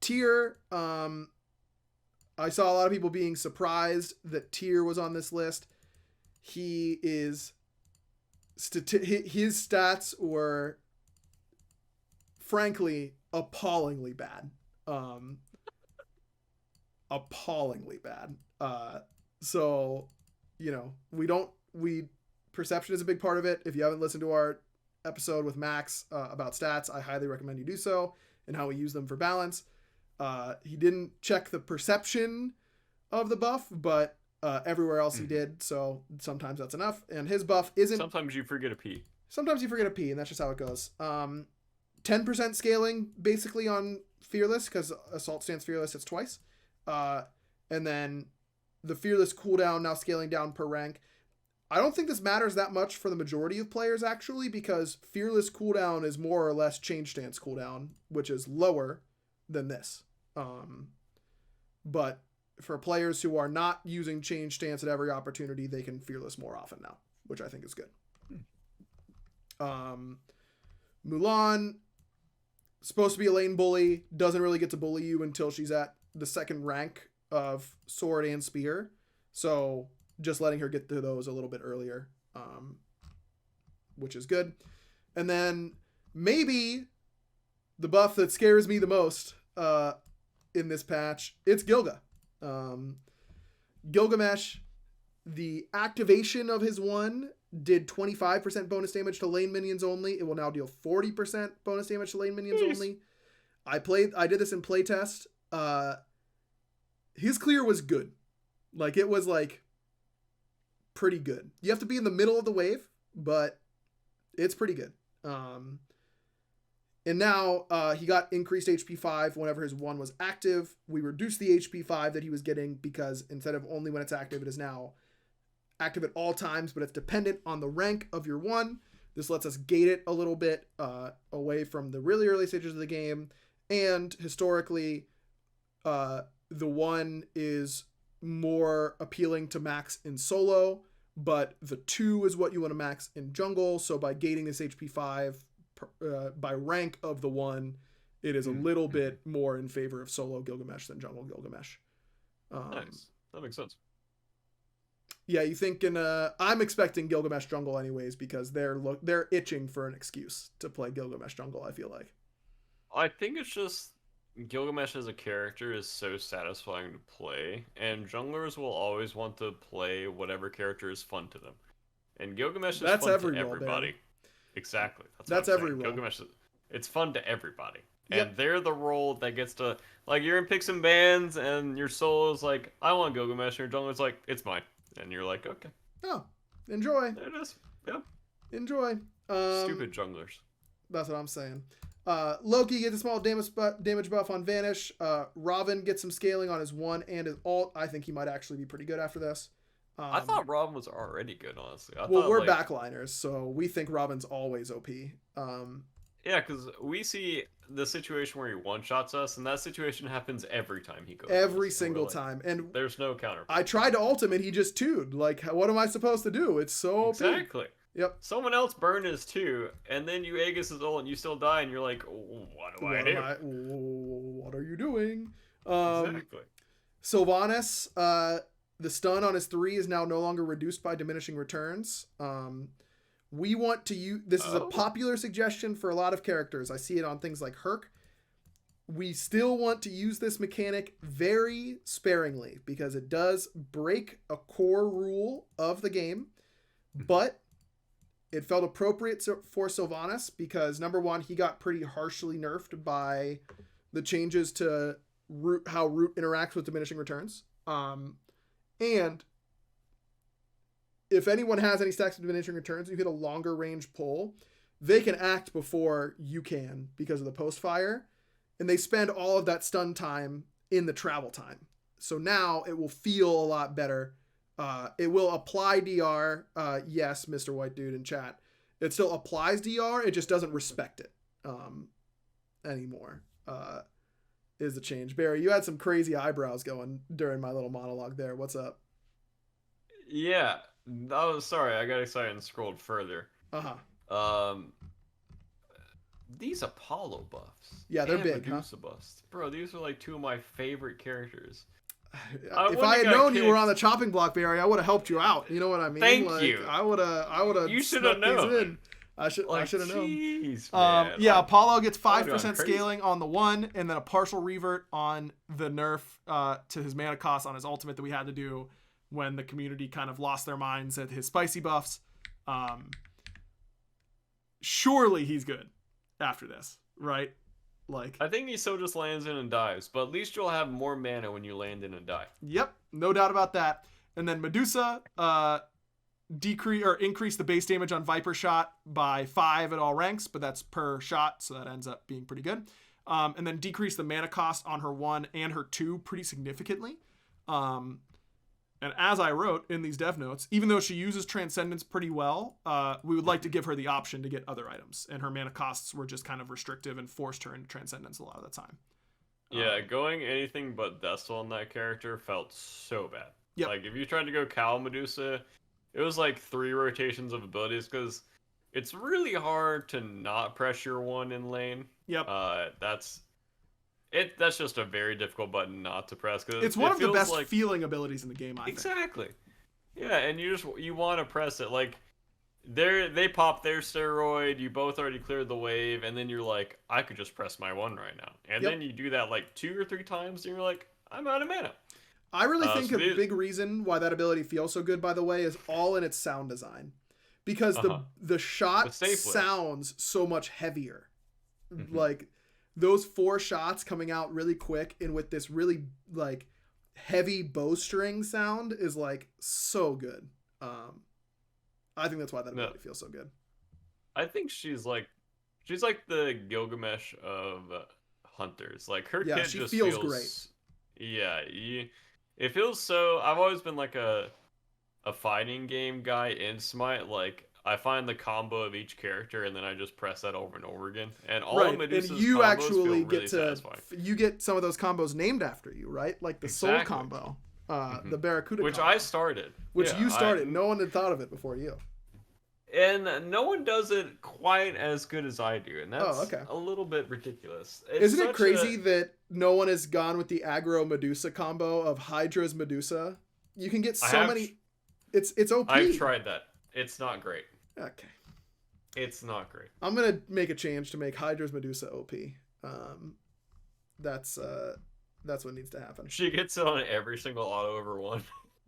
A: Tyr, I saw a lot of people being surprised that Tyr was on this list. He is his stats were frankly appallingly bad. Appallingly bad. So, you know, perception is a big part of it. If you haven't listened to our episode with Max about stats, I highly recommend you do so and how we use them for balance. He didn't check the perception of the buff, but everywhere else he did, so sometimes that's enough. And his buff isn't...
B: Sometimes you forget a P.
A: Sometimes you forget a P, and that's just how it goes. 10% scaling, basically, on Fearless, because Assault stands Fearless, it's twice. And then the Fearless cooldown now scaling down per rank. I don't think this matters that much for the majority of players, actually, because Fearless cooldown is more or less Change Stance cooldown, which is lower than this. But for players who are not using Change Stance at every opportunity, they can Fearless more often now, which I think is good. Mulan, supposed to be a lane bully, doesn't really get to bully you until she's at the second rank of Sword and Spear. So just letting her get to those a little bit earlier, which is good. And then maybe the buff that scares me the most in this patch, it's Gilga. Gilgamesh, the activation of his one did 25% bonus damage to lane minions only. It will now deal 40% bonus damage to lane minions only. I did this in playtest. His clear was good. Like, it was like pretty good. You have to be in the middle of the wave, but it's pretty good. And now he got increased HP 5 whenever his 1 was active. We reduced the HP 5 that he was getting because instead of only when it's active, it is now active at all times, but it's dependent on the rank of your 1. This lets us gate it a little bit away from the really early stages of the game. And historically, the 1 is more appealing to max in solo, but the 2 is what you want to max in jungle. So by gating this HP 5 by rank of the 1, it is a little bit more in favor of solo Gilgamesh than jungle Gilgamesh.
B: Nice. That makes sense.
A: Yeah, you thinking? I'm expecting Gilgamesh jungle anyways because they're itching for an excuse to play Gilgamesh jungle. I feel like.
B: I think it's just Gilgamesh as a character is so satisfying to play, and junglers will always want to play whatever character is fun to them. And Gilgamesh is fun to everybody. Exactly.
A: That's
B: what I'm
A: every
B: saying.
A: role.
B: Gilgamesh, it's fun to everybody.
A: Yep.
B: And they're the role that gets to, like, you're in picks and bans, and your soul is like, I want Gilgamesh, and your jungler's like, it's mine. And you're like, okay.
A: Oh, enjoy.
B: There it is. Yep.
A: Enjoy.
B: Stupid junglers.
A: That's what I'm saying. Loki gets a small damage buff on Vanish. Robin gets some scaling on his 1 and his ult. I think he might actually be pretty good after this.
B: I thought Robin was already good, honestly.
A: We're
B: like,
A: backliners, so we think Robin's always OP.
B: Yeah, because we see the situation where he one-shots us, and that situation happens every time he goes.
A: Every single time. And
B: there's no counter.
A: I tried to ult him, and he just 2'd. Like, what am I supposed to do? It's so OP.
B: Exactly.
A: Yep.
B: Someone else burned his 2, and then you Aegis his ult, and you still die, and you're like, what do I do?
A: What are you doing?
B: Exactly.
A: Sylvanas, the stun on his 3 is now no longer reduced by diminishing returns. We want to use... This is a popular suggestion for a lot of characters. I see it on things like Herc. We still want to use this mechanic very sparingly because it does break a core rule of the game. But it felt appropriate for Sylvanas because, number one, he got pretty harshly nerfed by the changes to how Root interacts with diminishing returns. And if anyone has any stacks of diminishing returns, you hit a longer range pull, they can act before you can because of the post fire, and they spend all of that stun time in the travel time. So now it will feel a lot better. It will apply DR. Yes, Mr. White Dude in chat. It still applies DR. It just doesn't respect it anymore. Is the change. Barry, you had some crazy eyebrows going during my little monologue there. What's up?
B: Yeah. Sorry, I got excited and scrolled further. These Apollo buffs.
A: Yeah, they're big,
B: Medusa buffs. Bro, these are like 2 of my favorite characters.
A: If I had known you were on the chopping block, Barry, I would have helped you out. You know what I mean?
B: Thank you.
A: I would have.
B: You should have known.
A: I should have known.
B: Man.
A: Yeah, Apollo gets 5% scaling on the 1, and then a partial revert on the nerf to his mana cost on his ultimate that we had to do when the community kind of lost their minds at his spicy buffs. Surely he's good after this, right? Like,
B: I think he still just lands in and dives, but at least you'll have more mana when you land in and die.
A: Yep, no doubt about that. And then Medusa increase the base damage on Viper shot by 5 at all ranks, but that's per shot, so that ends up being pretty good. And then decrease the mana cost on her 1 and her 2 pretty significantly. And as I wrote in these dev notes, even though she uses Transcendence pretty well, we would like to give her the option to get other items, and her mana costs were just kind of restrictive and forced her into Transcendence a lot of the time.
B: Yeah, going anything but Destal on that character felt so bad.
A: Yep.
B: Like, if you tried to go Cal Medusa, it was like 3 rotations of abilities, because it's really hard to not press your 1 in lane.
A: Yep.
B: That's just a very difficult button not to press. Cause
A: it's one of the best feeling abilities in the game, I think.
B: Exactly. Yeah, and you want to press it. Like, they pop their steroid, you both already cleared the wave, and then you're like, I could just press my 1 right now. And then you do that like 2 or 3 times, and you're like, I'm out of mana.
A: I really think a big reason why that ability feels so good, by the way, is all in its sound design. Because the shot sounds so much heavier. Mm-hmm. Like, those 4 shots coming out really quick and with this really like heavy bowstring sound is like so good. I think that's why that ability feels so good. I
B: think she's like the Gilgamesh of hunters. Like, her kit
A: she
B: just
A: feels great.
B: Yeah, it feels so. I've always been like a fighting game guy in Smite. Like, I find the combo of each character, and then I just press that over and over again. And all of Medusa's
A: and you
B: combos
A: actually
B: feel really satisfying.
A: You get some of those combos named after you, right? Like the Soul combo, the Barracuda
B: which
A: combo.
B: I started.
A: Which you started. No one had thought of it before you.
B: And no one does it quite as good as I do, and that's a little bit ridiculous.
A: Isn't it crazy that no one has gone with the aggro Medusa combo of Hydra's Medusa? You can get so many... It's OP.
B: I've tried that. It's not great.
A: Okay.
B: It's not great.
A: I'm going to make a change to make Hydra's Medusa OP. That's what needs to happen.
B: She gets it on every single auto over 1.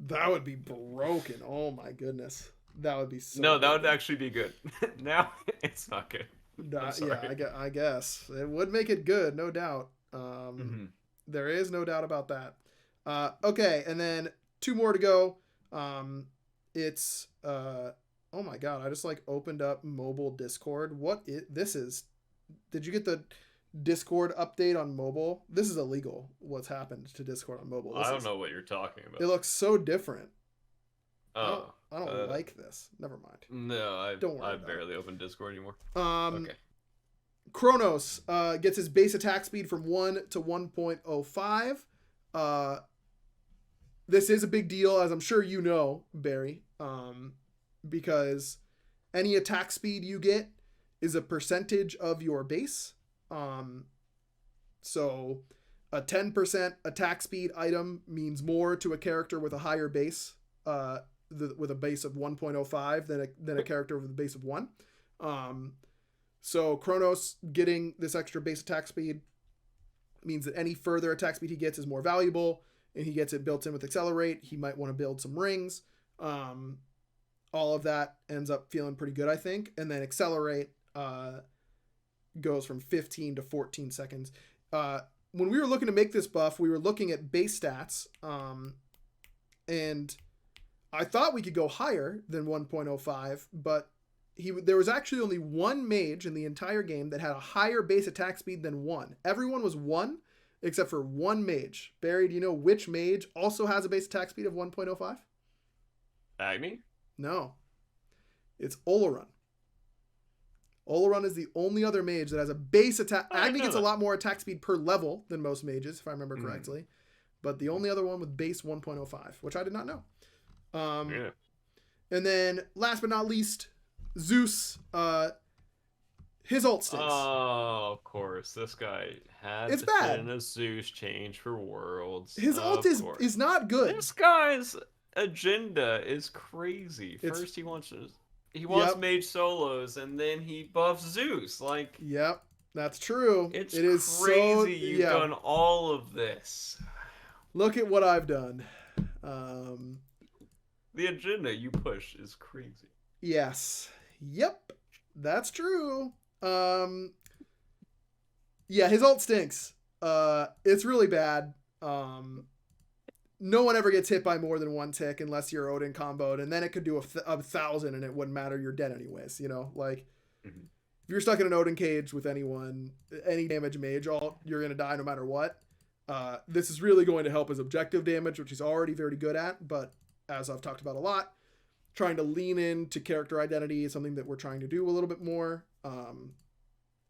A: That would be broken. Oh my goodness. That would be so
B: No, that
A: good.
B: would actually be good. Now it's not good. I'm
A: Yeah,
B: sorry.
A: I guess it would make it good, no doubt.
B: Mhm.
A: There is no doubt about that. Okay, and then two more to go. It's oh my god, I just like opened up mobile Discord. This is? Did you get the Discord update on mobile? This is illegal. What's happened to Discord on mobile?
B: I don't know what you're talking
A: It
B: about.
A: looks so different.
B: Oh,
A: I don't like this. Never mind.
B: no,
A: Don't worry
B: I
A: about
B: barely open Discord anymore.
A: it.
B: Okay.
A: Kronos gets his base attack speed from 1 to 1.05. This is a big deal, as I'm sure you know, Barry, because any attack speed you get is a percentage of your base. So a 10% attack speed item means more to a character with a higher base, with a base of 1.05 than a character with a base of 1. So Kronos getting this extra base attack speed means that any further attack speed he gets is more valuable, and he gets it built in with Accelerate. He might want to build some rings. All of that ends up feeling pretty good, I think. And then Accelerate goes from 15 to 14 seconds. When we were looking to make this buff, we were looking at base stats, and I thought we could go higher than 1.05, but there was actually only one mage in the entire game that had a higher base attack speed than 1. Everyone was 1 except for one mage. Barry, do you know which mage also has a base attack speed of 1.05?
B: Agni?
A: No. It's Olorun. Olorun is the only other mage that has a base attack. Agni gets a lot more attack speed per level than most mages, if I remember correctly. But the only other one with base 1.05, which I did not know.
B: Yeah.
A: And then, last but not least, Zeus, his ult stinks.
B: Oh, of course. This guy had
A: It's
B: to
A: bad.
B: fit in a Zeus change for Worlds.
A: His ult is not good.
B: This guy's agenda is crazy. First, he wants mage solos, and then he buffs Zeus. Like,
A: yep, that's true.
B: It
A: is
B: crazy you've done all of this.
A: Look at what I've done.
B: The agenda you push is crazy.
A: Yes. Yep. That's true. Yeah, his ult stinks. It's really bad. No one ever gets hit by more than one tick unless you're Odin comboed, and then it could do 1,000 and it wouldn't matter. You're dead anyways, you know? Like, if you're stuck in an Odin cage with anyone, any damage mage ult, you're going to die no matter what. This is really going to help his objective damage, which he's already very good at, but as I've talked about a lot, trying to lean into character identity is something that we're trying to do a little bit more.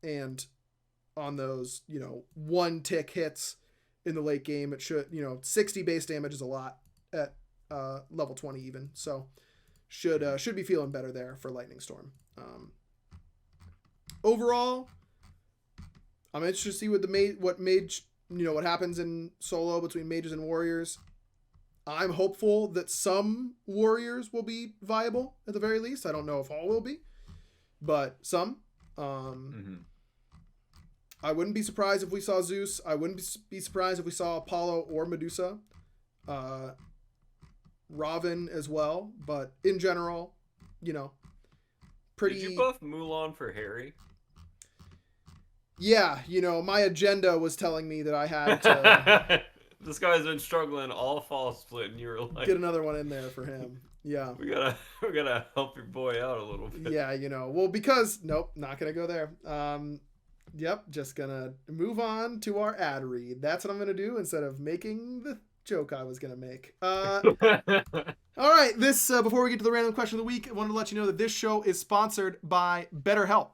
A: And on those, one tick hits in the late game, it should, 60 base damage is a lot at level 20 even. So should be feeling better there for Lightning Storm. Overall, I'm interested to see what happens in solo between mages and warriors. I'm hopeful that some warriors will be viable at the very least. I don't know if all will be, but some. I wouldn't be surprised if we saw Zeus. I wouldn't be surprised if we saw Apollo or Medusa. Raven as well, but in general, pretty...
B: Did you buff Mulan for Harry?
A: Yeah, my agenda was telling me that I had to...
B: This guy's been struggling all fall split, and you were like,
A: get another one in there for him. Yeah.
B: We gotta help your boy out a little bit.
A: Yeah, well, because nope, not gonna go there. Yep, just gonna move on to our ad read. That's what I'm gonna do instead of making the joke I was gonna make. All right, this before we get to the random question of the week, I wanted to let you know that this show is sponsored by BetterHelp.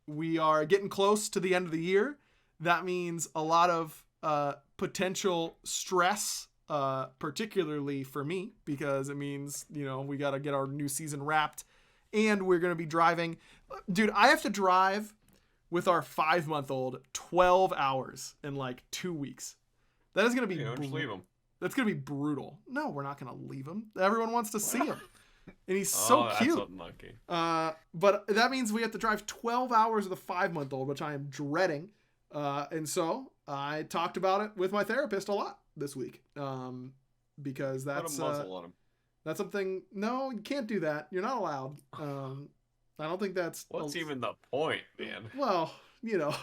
A: We are getting close to the end of the year. That means a lot of potential stress, particularly for me, because it means, we got to get our new season wrapped, and we're going to be driving. Dude, I have to drive with our 5-month-old 12 hours in like 2 weeks. That is going to be...
B: just leave him.
A: That's going to be brutal. No, we're not going to leave him. Everyone wants to see him. And he's so cute.
B: That's unlucky.
A: But that means we have to drive 12 hours with a 5-month-old, which I am dreading. And so I talked about it with my therapist a lot this week. Because that's...
B: Put a muzzle on him.
A: That's something. No, you can't do that. You're not allowed. I don't think that's.
B: What's even the point, man?
A: Well, you know,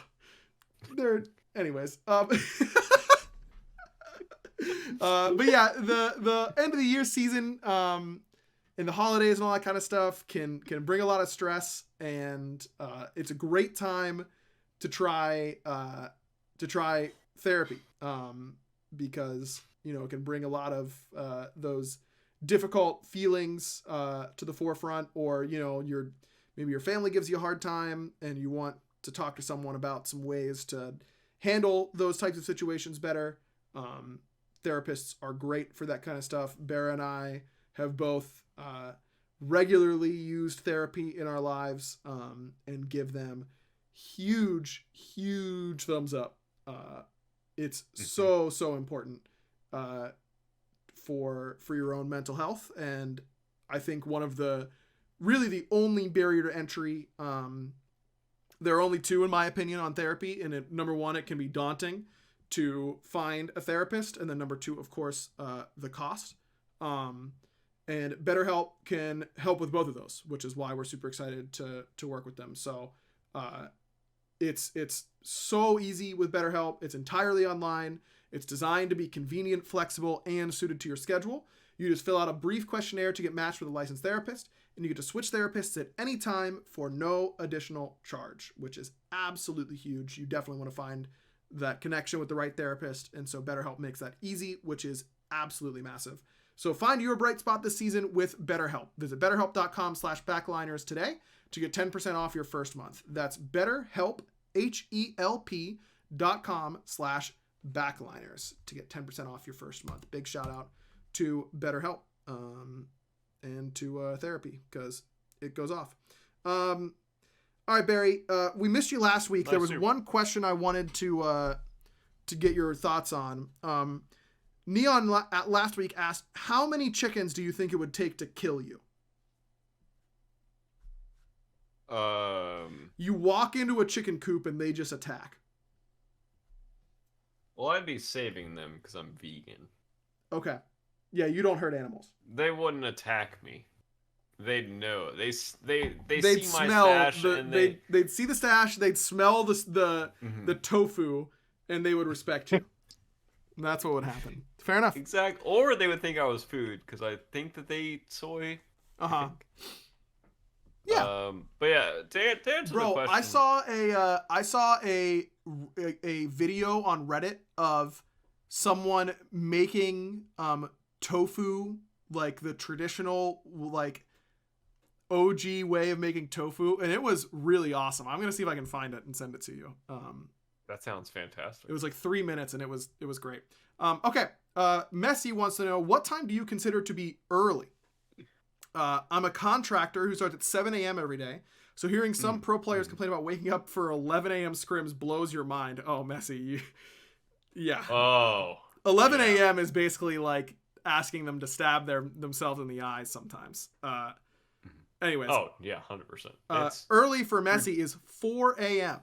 A: they're. Anyways, but yeah, the end of the year season, and the holidays and all that kind of stuff can bring a lot of stress, and it's a great time to try therapy, because it can bring a lot of those difficult feelings to the forefront, or maybe your family gives you a hard time and you want to talk to someone about some ways to handle those types of situations better. Therapists are great for that kind of stuff. Bera and I have both regularly used therapy in our lives, and give them huge thumbs up. It's so important for your own mental health, and I think one of the only barrier to entry. There are only two, in my opinion, on therapy, and number one, it can be daunting to find a therapist, and then number two, of course, the cost. And BetterHelp can help with both of those, which is why we're super excited to work with them. So it's so easy with BetterHelp. It's entirely online. It's designed to be convenient, flexible, and suited to your schedule. You just fill out a brief questionnaire to get matched with a licensed therapist, and you get to switch therapists at any time for no additional charge, which is absolutely huge. You definitely want to find that connection with the right therapist, and so BetterHelp makes that easy, which is absolutely massive. So find your bright spot this season with BetterHelp. Visit betterhelp.com/backliners today to get 10% off your first month. That's BetterHelp, HELP.com/backliners to get 10% off your first month. Big shout out to BetterHelp, and to therapy, because it goes off. All right, Barry, we missed you last week. There was one question I wanted to get your thoughts on. Neon last week asked, how many chickens do you think it would take to kill you? You walk into a chicken coop and they just attack.
B: Well, I'd be saving them because I'm vegan.
A: Okay. Yeah, you don't hurt animals.
B: They wouldn't attack me. They'd know. They'd see my
A: smell
B: stash, and
A: they'd see the stash. They'd smell the tofu, and they would respect you. And that's what would happen. Fair enough.
B: Exactly. Or they would think I was food, because I think that they eat soy.
A: Yeah.
B: But yeah, to answer the question,
A: I saw a video on Reddit of someone making tofu, like the traditional, like OG way of making tofu, and it was really awesome. I'm gonna see if I can find it and send it to you.
B: That sounds fantastic.
A: It was like 3 minutes, and it was great. Okay. Messi wants to know, what time do you consider to be early? I'm a contractor who starts at 7 a.m. every day. So hearing some pro players complain about waking up for 11 a.m. scrims blows your mind. Oh, Messi. Yeah.
B: Oh.
A: 11 a.m. is basically like asking them to stab themselves in the eyes sometimes. Anyways.
B: Oh, yeah, 100%.
A: Early for Messi is 4 a.m.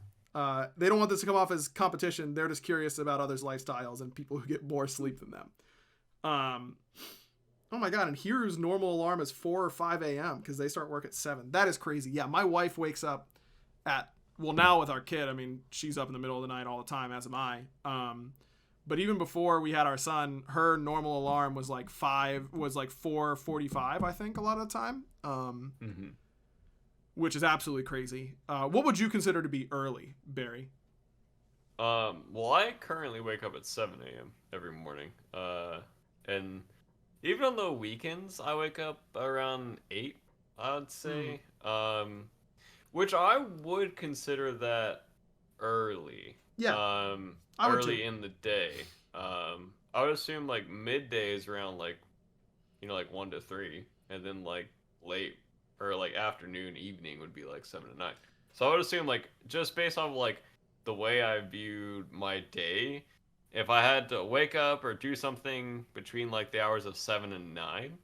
A: They don't want this to come off as competition. They're just curious about others' lifestyles and people who get more sleep than them. Oh my God, and Hiru's normal alarm is 4 or 5 a.m. because they start work at 7. That is crazy. Yeah, my wife wakes up now with our kid, I mean, she's up in the middle of the night all the time, as am I. But even before we had our son, her normal alarm was like 4:45, I think, a lot of the time. Which is absolutely crazy. What would you consider to be early, Barry?
B: Well, I currently wake up at 7 a.m. every morning. And even on the weekends, I wake up around 8, I'd say. Which I would consider that early.
A: Yeah.
B: Early in the day. I would assume like midday is around like 1 to 3, and then like late or like afternoon, evening would be like 7 to 9. So I would assume, like, just based off like the way I viewed my day, if I had to wake up or do something between like the hours of 7 and 9,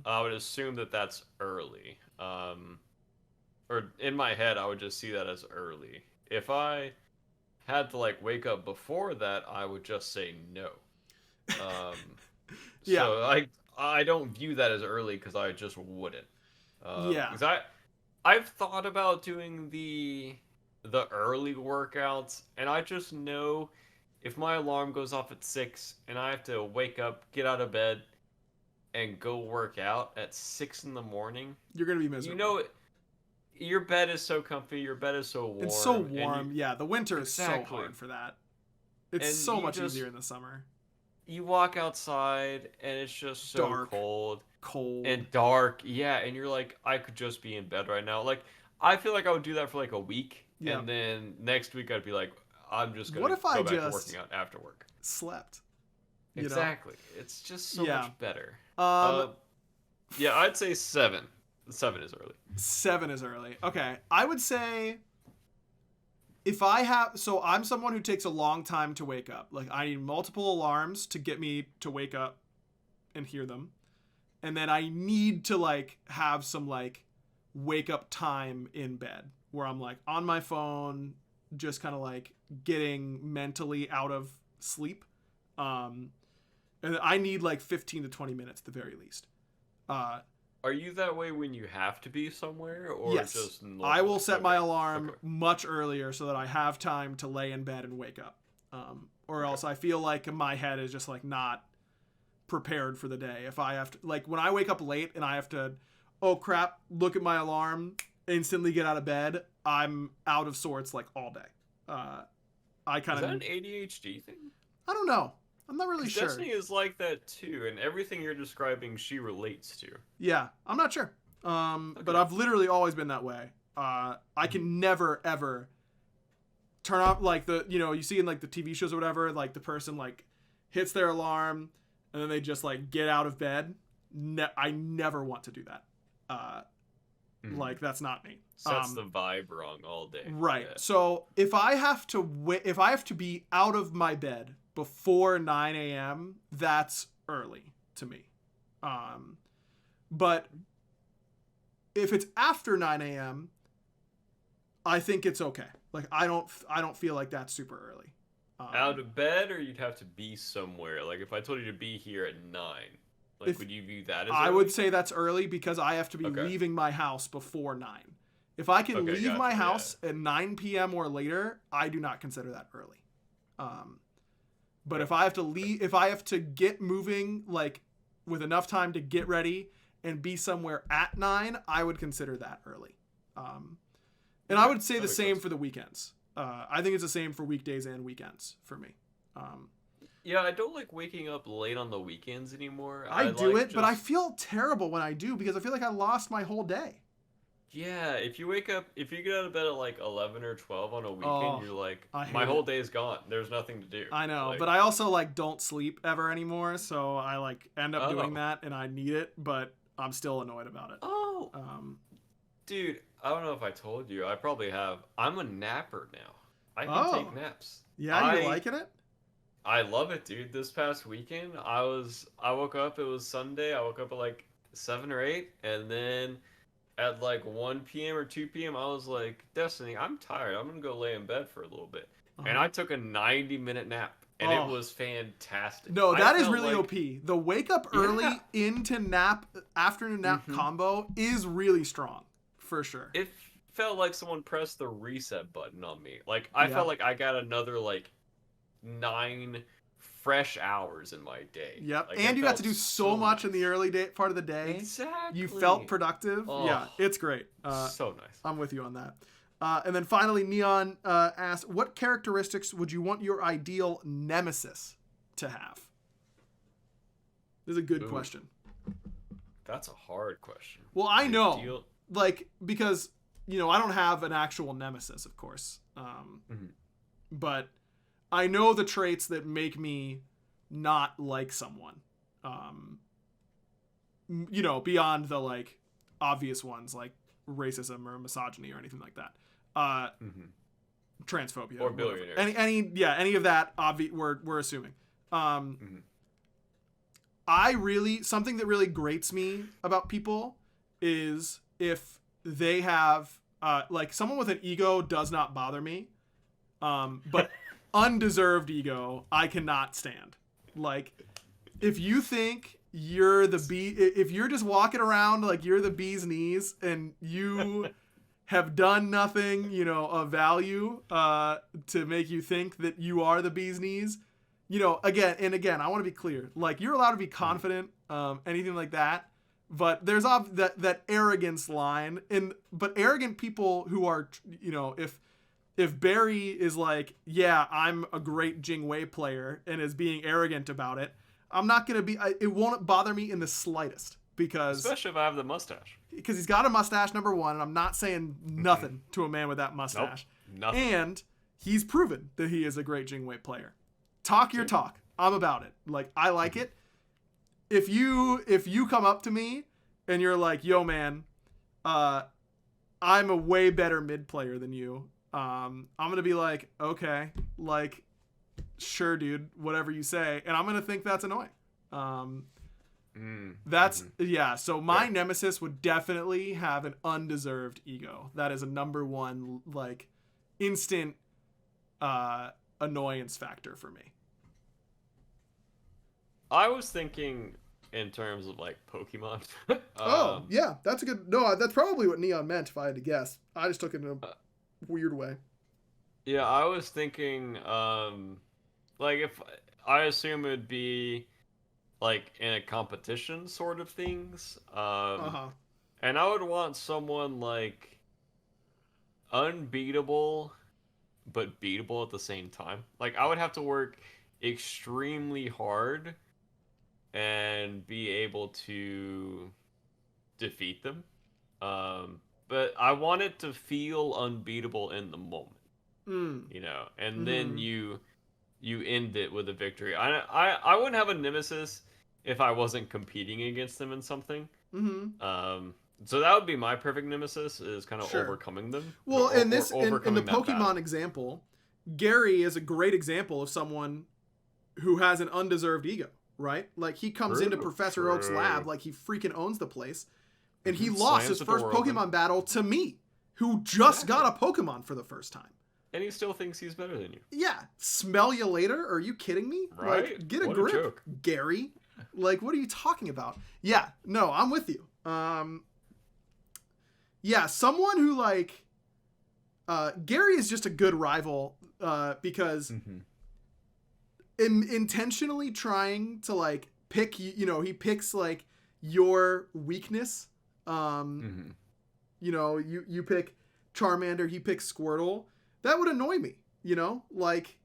B: I would assume that that's early. Or in my head, I would just see that as early. If I had to like wake up before that, I would just say no.
A: Yeah.
B: So I don't view that as early because I just wouldn't.
A: Yeah.
B: Because I've thought about doing the early workouts, and I just know if my alarm goes off at 6 and I have to wake up, get out of bed, and go work out at 6 in the morning,
A: You're gonna be
B: you
A: miserable.
B: know, your bed is so comfy, your bed is so
A: It's so
B: warm, and
A: warm. Yeah, the winter is so
B: exactly,
A: hard for that. It's
B: and
A: so much easier in the summer.
B: you walk outside and it's just so
A: Dark,
B: cold
A: cold.
B: and dark. Yeah, and you're like, I could just be in bed right now. Like, I feel like I would do that for like a week,
A: Yeah.
B: and then next week I'd be like, I'm just
A: What
B: gonna
A: if I
B: go back to
A: just
B: working out after work.
A: slept?
B: Exactly. It's just so
A: Yeah.
B: much better.
A: Um,
B: Yeah, I'd say 7. 7 is early.
A: 7 is early. Okay, I would say if I have, so I'm someone who takes a long time to wake up. Like I need multiple alarms to get me to wake up and hear them, and then I need to like have some like wake up time in bed where I'm like on my phone, just kind of like getting mentally out of sleep. And I need like 15 to 20 minutes at the very least.
B: Are you that way when you have to be somewhere, or
A: Yes.
B: just normally?
A: I will set my
B: Okay.
A: alarm
B: Okay.
A: much earlier so that I have time to lay in bed and wake up. Or else I feel like my head is just like not prepared for the day. If I have to, like when I wake up late and I have to, oh crap, look at my alarm, instantly get out of bed, I'm out of sorts like all day. I kind
B: Is that
A: of,
B: an ADHD thing?
A: I don't know. I'm not really
B: 'Cause
A: sure.
B: Destiny is like that too, and everything you're describing, she relates to.
A: Yeah, I'm not sure. But
B: Okay.
A: I've literally always been that way. I can never ever turn off like the you see in like the TV shows or whatever, like the person like hits their alarm and then they just like get out of bed. I never want to do that. Like that's not me.
B: Sets the vibe wrong all day.
A: Right.
B: Yeah.
A: So if I have to be out of my bed before 9 a.m., that's early to me. But if it's after 9 a.m., I think it's okay. Like I don't feel like that's super early.
B: Out of bed, or you'd have to be somewhere. Like if I told you to be here at 9, like would you view that as
A: I
B: early?
A: would say that's early because I have to be
B: Okay.
A: leaving my house before 9. If I can
B: Okay,
A: leave my
B: gotcha,
A: house at 9 p.m. or later, I do not consider that early. But if I have to leave, if I have to get moving, like with enough time to get ready and be somewhere at 9, I would consider that early. And I would say
B: That
A: the
B: makes
A: same
B: sense.
A: for the weekends. I think it's the same for weekdays and weekends for me.
B: Yeah, I don't like waking up late on the weekends anymore.
A: I do
B: like
A: it, but I
B: just-
A: feel terrible when I do because I feel like I lost my whole day.
B: Yeah, if you get out of bed at like 11 or 12 on a weekend,
A: Oh,
B: you're like,
A: I hate
B: my whole
A: it.
B: day is gone. There's nothing to do.
A: I know,
B: Like,
A: but I also like don't sleep ever anymore, so I like end up doing
B: Oh.
A: that and I need it, but I'm still annoyed about it.
B: oh,
A: Um,
B: dude, I don't know if I told you. I probably have. I'm a napper now. I can
A: Oh.
B: take naps.
A: yeah, you're liking it?
B: I love it, dude. This past weekend, I woke up. It was Sunday. I woke up at like 7 or 8, and then at like 1 p.m. or 2 p.m., I was like, Destiny, I'm tired. I'm gonna go lay in bed for a little bit, and I took a 90-minute nap, and
A: Oh.
B: it was fantastic.
A: No,
B: I
A: that is
B: felt
A: really
B: like-
A: OP. The wake up early
B: Yeah.
A: into nap afternoon nap
B: Mhm.
A: combo is really strong, for sure.
B: It felt like someone pressed the reset button on me. Like I
A: Yeah.
B: felt like I got another like 9 fresh hours in my day.
A: Yep,
B: Like,
A: and
B: it
A: you got
B: felt
A: to do so much in the
B: nice.
A: early day part of the day.
B: Exactly.
A: You felt productive.
B: Oh.
A: Yeah, it's great.
B: So nice.
A: I'm with you on that. And then finally, Neon asked, what characteristics would you want your ideal nemesis to have? This is a good
B: Ooh.
A: question.
B: That's a hard question.
A: Well, I know,
B: Ideal-
A: like, because, I don't have an actual nemesis, of course.
B: Mhm.
A: But I know the traits that make me not like someone. Beyond the, like, obvious ones, like racism or misogyny or anything like that.
B: Mhm.
A: Transphobia
B: Or
A: whatever.
B: billionaires.
A: any of that we're assuming. Something that really grates me about people is if they have like someone with an ego does not bother me, but undeserved ego I cannot stand. Like if you think you're the bee. If you're just walking around like you're the bee's knees and you have done nothing, of value to make you think that you are the bee's knees, again, I want to be clear. Like, you're allowed to be confident, anything like that. But there's that arrogance line. But arrogant people who are, if Barry is like, yeah, I'm a great Jingwei player and is being arrogant about it, I'm not going to be, it won't bother me in the slightest.
B: Especially if I have the mustache.
A: Because he's got a mustache, number one, and I'm not saying nothing to a man with that mustache.
B: Nope, nothing.
A: And he's proven that he is a great Jingwei player. Talk your talk. I'm about it. Like, I like it. If you come up to me and you're like, yo, man, I'm a way better mid player than you, I'm going to be like, okay, like, sure, dude, whatever you say. And I'm going to think that's annoying. So my nemesis would definitely have an undeserved ego. That is a number one, like, instant annoyance factor for me.
B: I was thinking in terms of like Pokemon.
A: Yeah, that's a good. No, that's probably what Neon meant if I had to guess. I just took it in a weird way.
B: Yeah, I was thinking, like, if I assume it would be like in a competition sort of things. And I would want someone like unbeatable but beatable at the same time. Like, I would have to work extremely hard and be able to defeat them. But I want it to feel unbeatable in the moment. And then you end it with a victory. I wouldn't have a nemesis if I wasn't competing against them in something. So that would be my perfect nemesis, is kind of overcoming them.
A: Well, in the Pokemon example, Gary is a great example of someone who has an undeserved ego, right? Like, he comes into Professor Oak's lab like he freaking owns the place, and he lost his first Pokemon battle to me, who just got a Pokemon for the first time.
B: And he still thinks he's better than you.
A: Yeah. Smell you later? Are you kidding me?
B: Right?
A: Like, get a grip, Gary. Like, what are you talking about? Yeah. No, I'm with you. Yeah, someone who, like... Gary is just a good rival because intentionally trying to, like, pick... he picks, like, your weakness. You pick Charmander, he picks Squirtle. That would annoy me, Like,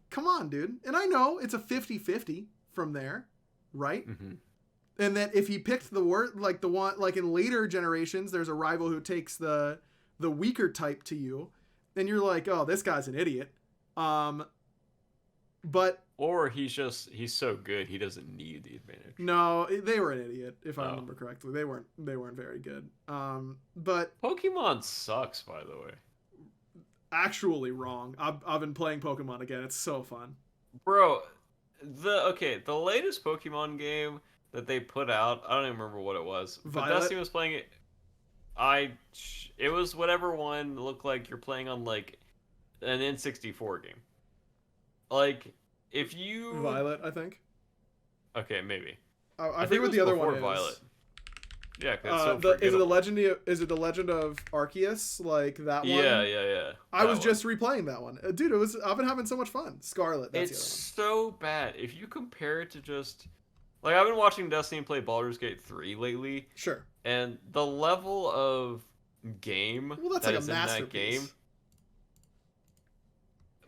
A: come on, dude. And I know it's a 50-50 from there, right? And that if he picked the word, like the one, like in later generations, there's a rival who takes the weaker type to you, and you're like, oh, this guy's an idiot. But
B: or he's so good he doesn't need the advantage.
A: No, they were an idiot if I remember correctly. They weren't very good. But
B: Pokemon sucks, by the way.
A: Actually wrong. I've been playing Pokemon again. It's so fun,
B: bro. The latest Pokemon game that they put out, I don't even remember what it was. But Dusty was playing it. It was whatever one looked like you're playing on like an N64 game. Like, if you
A: Violet, I think.
B: Okay, maybe.
A: I think what the other one is.
B: Violet. Yeah,
A: is it the Legend of Arceus? Like that one?
B: Yeah.
A: I was just replaying that one, dude. I've been having so much fun. Scarlet. That's
B: it's so bad if you compare it to just like I've been watching Destiny play Baldur's Gate 3 lately.
A: Sure.
B: And the level of game
A: that's
B: that
A: like
B: is
A: a masterpiece.
B: In that game.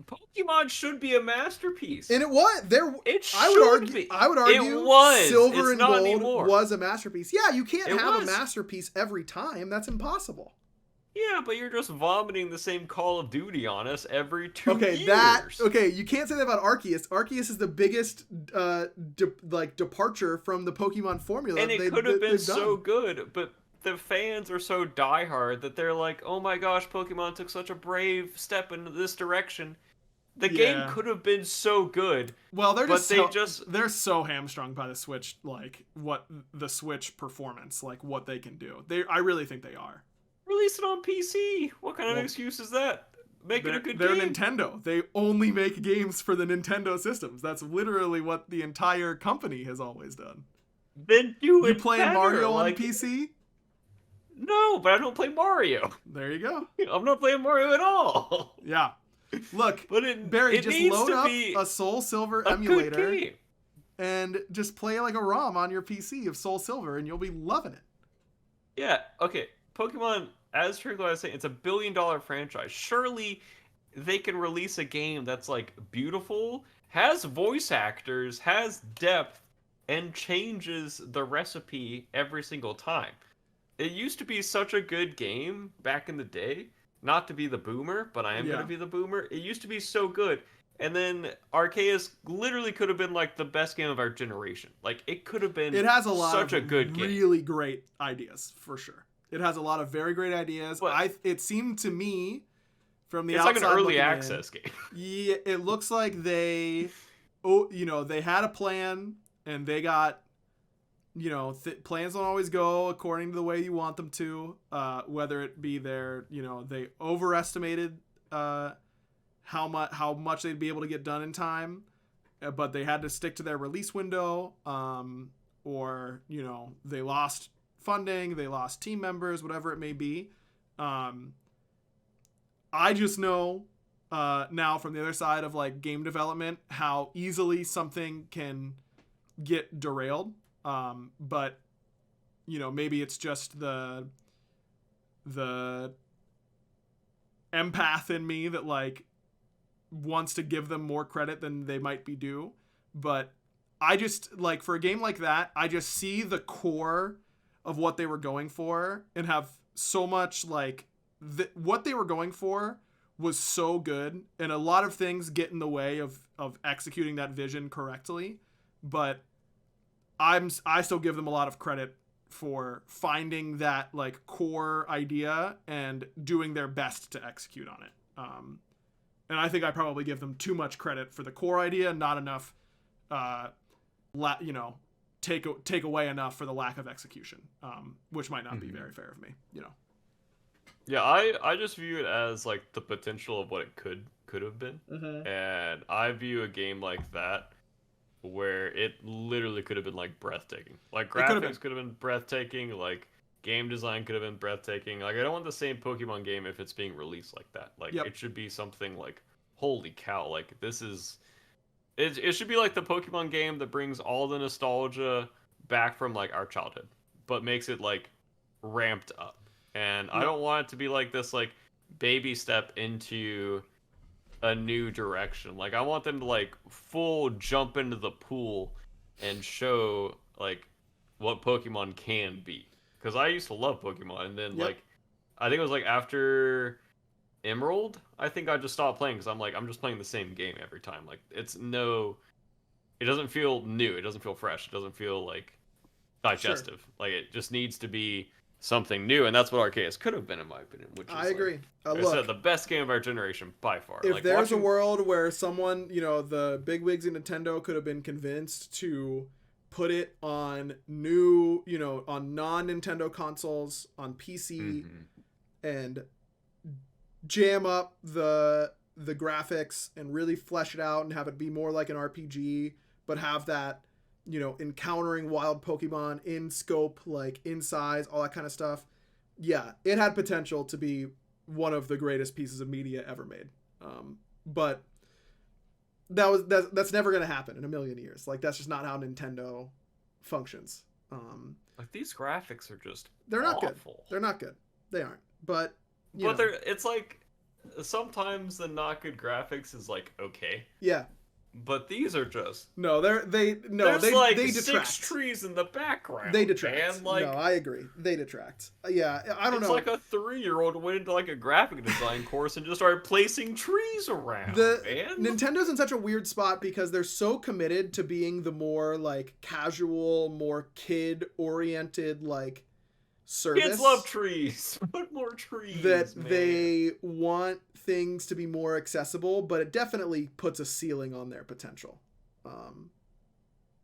B: Pokemon should be a masterpiece.
A: And it was there. I would argue
B: it was.
A: Silver
B: it's
A: and Gold
B: anymore.
A: Was a masterpiece. Yeah, you can't have a masterpiece every time. That's impossible.
B: Yeah, but you're just vomiting the same Call of Duty on us every 2 years.
A: You can't say that about Arceus. Arceus is the biggest departure from the Pokemon formula.
B: And it could have been so good, but the fans are so diehard that they're like, oh my gosh, Pokemon took such a brave step in this direction. The game could have been so good.
A: Well, they're so hamstrung by the Switch, like what the Switch performance, like what they can do. I really think they are.
B: Release it on PC. What kind of excuse is that? Make it a good game.
A: They're Nintendo. They only make games for the Nintendo systems. That's literally what the entire company has always done.
B: Then do
A: You
B: it
A: playing
B: better.
A: Mario on
B: Like,
A: PC?
B: no, but I don't play Mario.
A: There you go.
B: I'm not playing Mario at all.
A: Yeah. Look,
B: But
A: Barry,
B: it
A: just
B: needs
A: load
B: to
A: up
B: be
A: a Soul Silver
B: a good
A: emulator
B: game.
A: and just play like a ROM on your PC of Soul Silver, and you'll be loving it.
B: Yeah, okay. Pokemon, as Trickle was saying, it's $1 billion franchise. Surely they can release a game that's like beautiful, has voice actors, has depth, and changes the recipe every single time. It used to be such a good game back in the day. Not to be the boomer, but I am going
A: Yeah.
B: to be the boomer. It used to be so good. And then Arceus literally could have been like the best game of our generation. Like, it could have been
A: It has a lot
B: such a
A: of
B: good game.
A: really great ideas, for sure. It has a lot of very great ideas.
B: But
A: It seemed to me from the
B: it's
A: outside
B: like an early
A: looking
B: access
A: in,
B: game.
A: yeah, it looks like they they had a plan and they got plans don't always go according to the way you want them to, whether it be they overestimated how much they'd be able to get done in time, but they had to stick to their release window, or they lost funding, they lost team members, whatever it may be. I just know now from the other side of like game development how easily something can get derailed. But maybe it's just the empath in me that like wants to give them more credit than they might be due. But I just like, for a game like that, I just see the core of what they were going for and have so much like what they were going for was so good, and a lot of things get in the way of executing that vision correctly. But I still give them a lot of credit for finding that like core idea and doing their best to execute on it. And I think I probably give them too much credit for the core idea, not enough, take away enough for the lack of execution, which might not be very fair of me.
B: Yeah, I just view it as like the potential of what it could have been.
A: Mm-hmm.
B: And I view a game like that where it literally could have been like breathtaking. Like graphics could have been breathtaking, like game design could have been breathtaking. Like I don't want the same Pokemon game if it's being released like that. Like it should be something like holy cow, like this is it should be like the Pokemon game that brings all the nostalgia back from like our childhood, but makes it like ramped up. And I don't want it to be like this like baby step into a new direction. Like I want them to like full jump into the pool and show like what Pokemon can be. Because I used to love Pokemon, and then like I think it was like after Emerald, I think I just stopped playing because I'm just playing the same game every time. Like it doesn't feel new, it doesn't feel fresh, it doesn't feel like digestive. Sure. Like it just needs to be something new, and that's what Arceus could have been, in my opinion. Which is, I
A: agree.
B: Like I said, the best game of our generation by far.
A: If
B: like,
A: there's a world where someone, the bigwigs in Nintendo could have been convinced to put it on new, on non-Nintendo consoles, on PC, and jam up the graphics and really flesh it out and have it be more like an RPG, but have that encountering wild Pokemon in scope, like in size, all that kind of stuff. Yeah, it had potential to be one of the greatest pieces of media ever made. But that's never going to happen in a million years. Like that's just not how Nintendo functions.
B: Like these graphics are just
A: they're not
B: awful.
A: Good. They're not good. They aren't. But
B: it's like sometimes the not good graphics is like okay.
A: Yeah.
B: But these are just
A: there's
B: they
A: detract.
B: 6 trees in the background.
A: They detract.
B: And like,
A: no, I agree. They detract. Yeah, I don't know.
B: It's like a 3-year-old went into like a graphic design course and just started placing trees around.
A: Nintendo's in such a weird spot because they're so committed to being the more like casual, more kid-oriented like service.
B: Kids love trees. Put more trees.
A: That they want things to be more accessible, but it definitely puts a ceiling on their potential.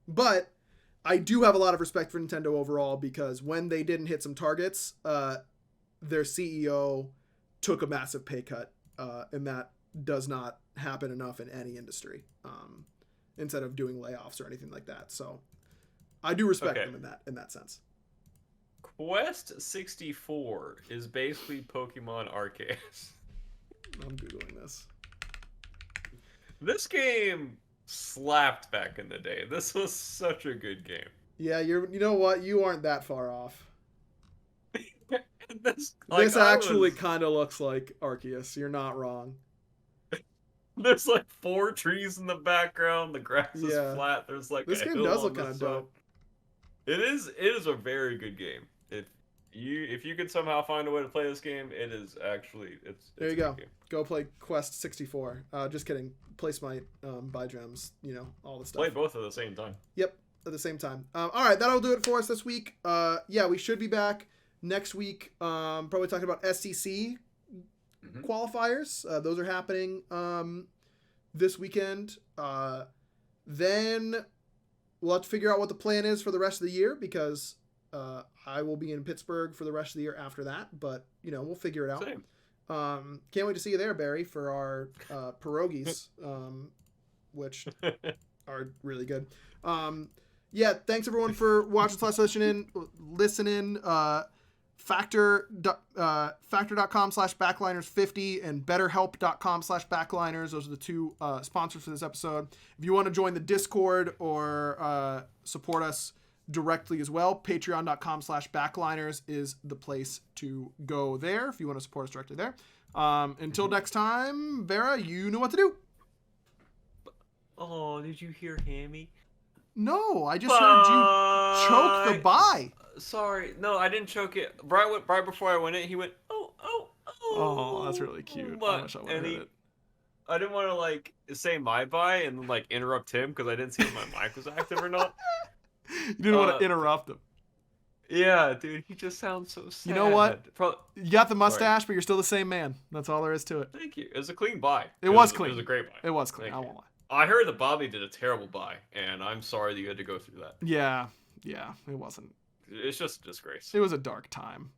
A: But I do have a lot of respect for Nintendo overall because when they didn't hit some targets, their CEO took a massive pay cut, and that does not happen enough in any industry. Instead of doing layoffs or anything like that, so I do respect
B: Okay.
A: them in that sense.
B: Quest 64 is basically Pokemon Arceus.
A: I'm googling this.
B: This game slapped back in the day. This was such a good game.
A: Yeah, you know what? You aren't that far off.
B: This
A: This actually kind of looks like Arceus. You're not wrong.
B: there's like 4 trees in the background. The grass is
A: Yeah.
B: flat. There's like
A: This
B: a
A: game
B: hill
A: does
B: on
A: look
B: the
A: kind of
B: side.
A: dope.
B: It is a very good game. If you could somehow find a way to play this game, it is actually it's
A: There you
B: a
A: go.
B: good game.
A: Go play Quest 64. Just kidding. Play Smite, buy gems, all the stuff.
B: Play both at the same time.
A: Yep, at the same time. All right, that'll do it for us this week. Yeah, we should be back next week. Probably talking about SCC qualifiers. Those are happening this weekend. Then we'll have to figure out what the plan is for the rest of the year because I will be in Pittsburgh for the rest of the year after that. But we'll figure it out.
B: Same.
A: Can't wait to see you there, Barry, for our pierogies, which are really good. Yeah, thanks everyone for watching / listening. Factor.com/backliners50 and betterhelp.com/backliners. Those are the two sponsors for this episode. If you want to join the Discord or support us directly as well, patreon.com/backliners is the place to go there if you want to support us directly there. Until next time, Vera, you know what to do.
B: Oh, did you hear Hammy?
A: No, I just heard you choke the bye.
B: Sorry, no, I didn't choke it. Right before I went in, he went, oh.
A: Oh, that's really cute. I wish I would have heard it.
B: I didn't want to say my bye and then interrupt him because I didn't see if my mic was active or not.
A: You didn't want to interrupt him.
B: Yeah, dude, he just sounds so sad.
A: You know what? You got the mustache, but you're still the same man. That's all there is to it.
B: Thank you. It was a clean bye.
A: It was clean.
B: It was a great bye.
A: It was clean. I won't lie.
B: I heard that Bobby did a terrible bye, and I'm sorry that you had to go through that.
A: Yeah, it wasn't.
B: It's just a disgrace.
A: It was a dark time.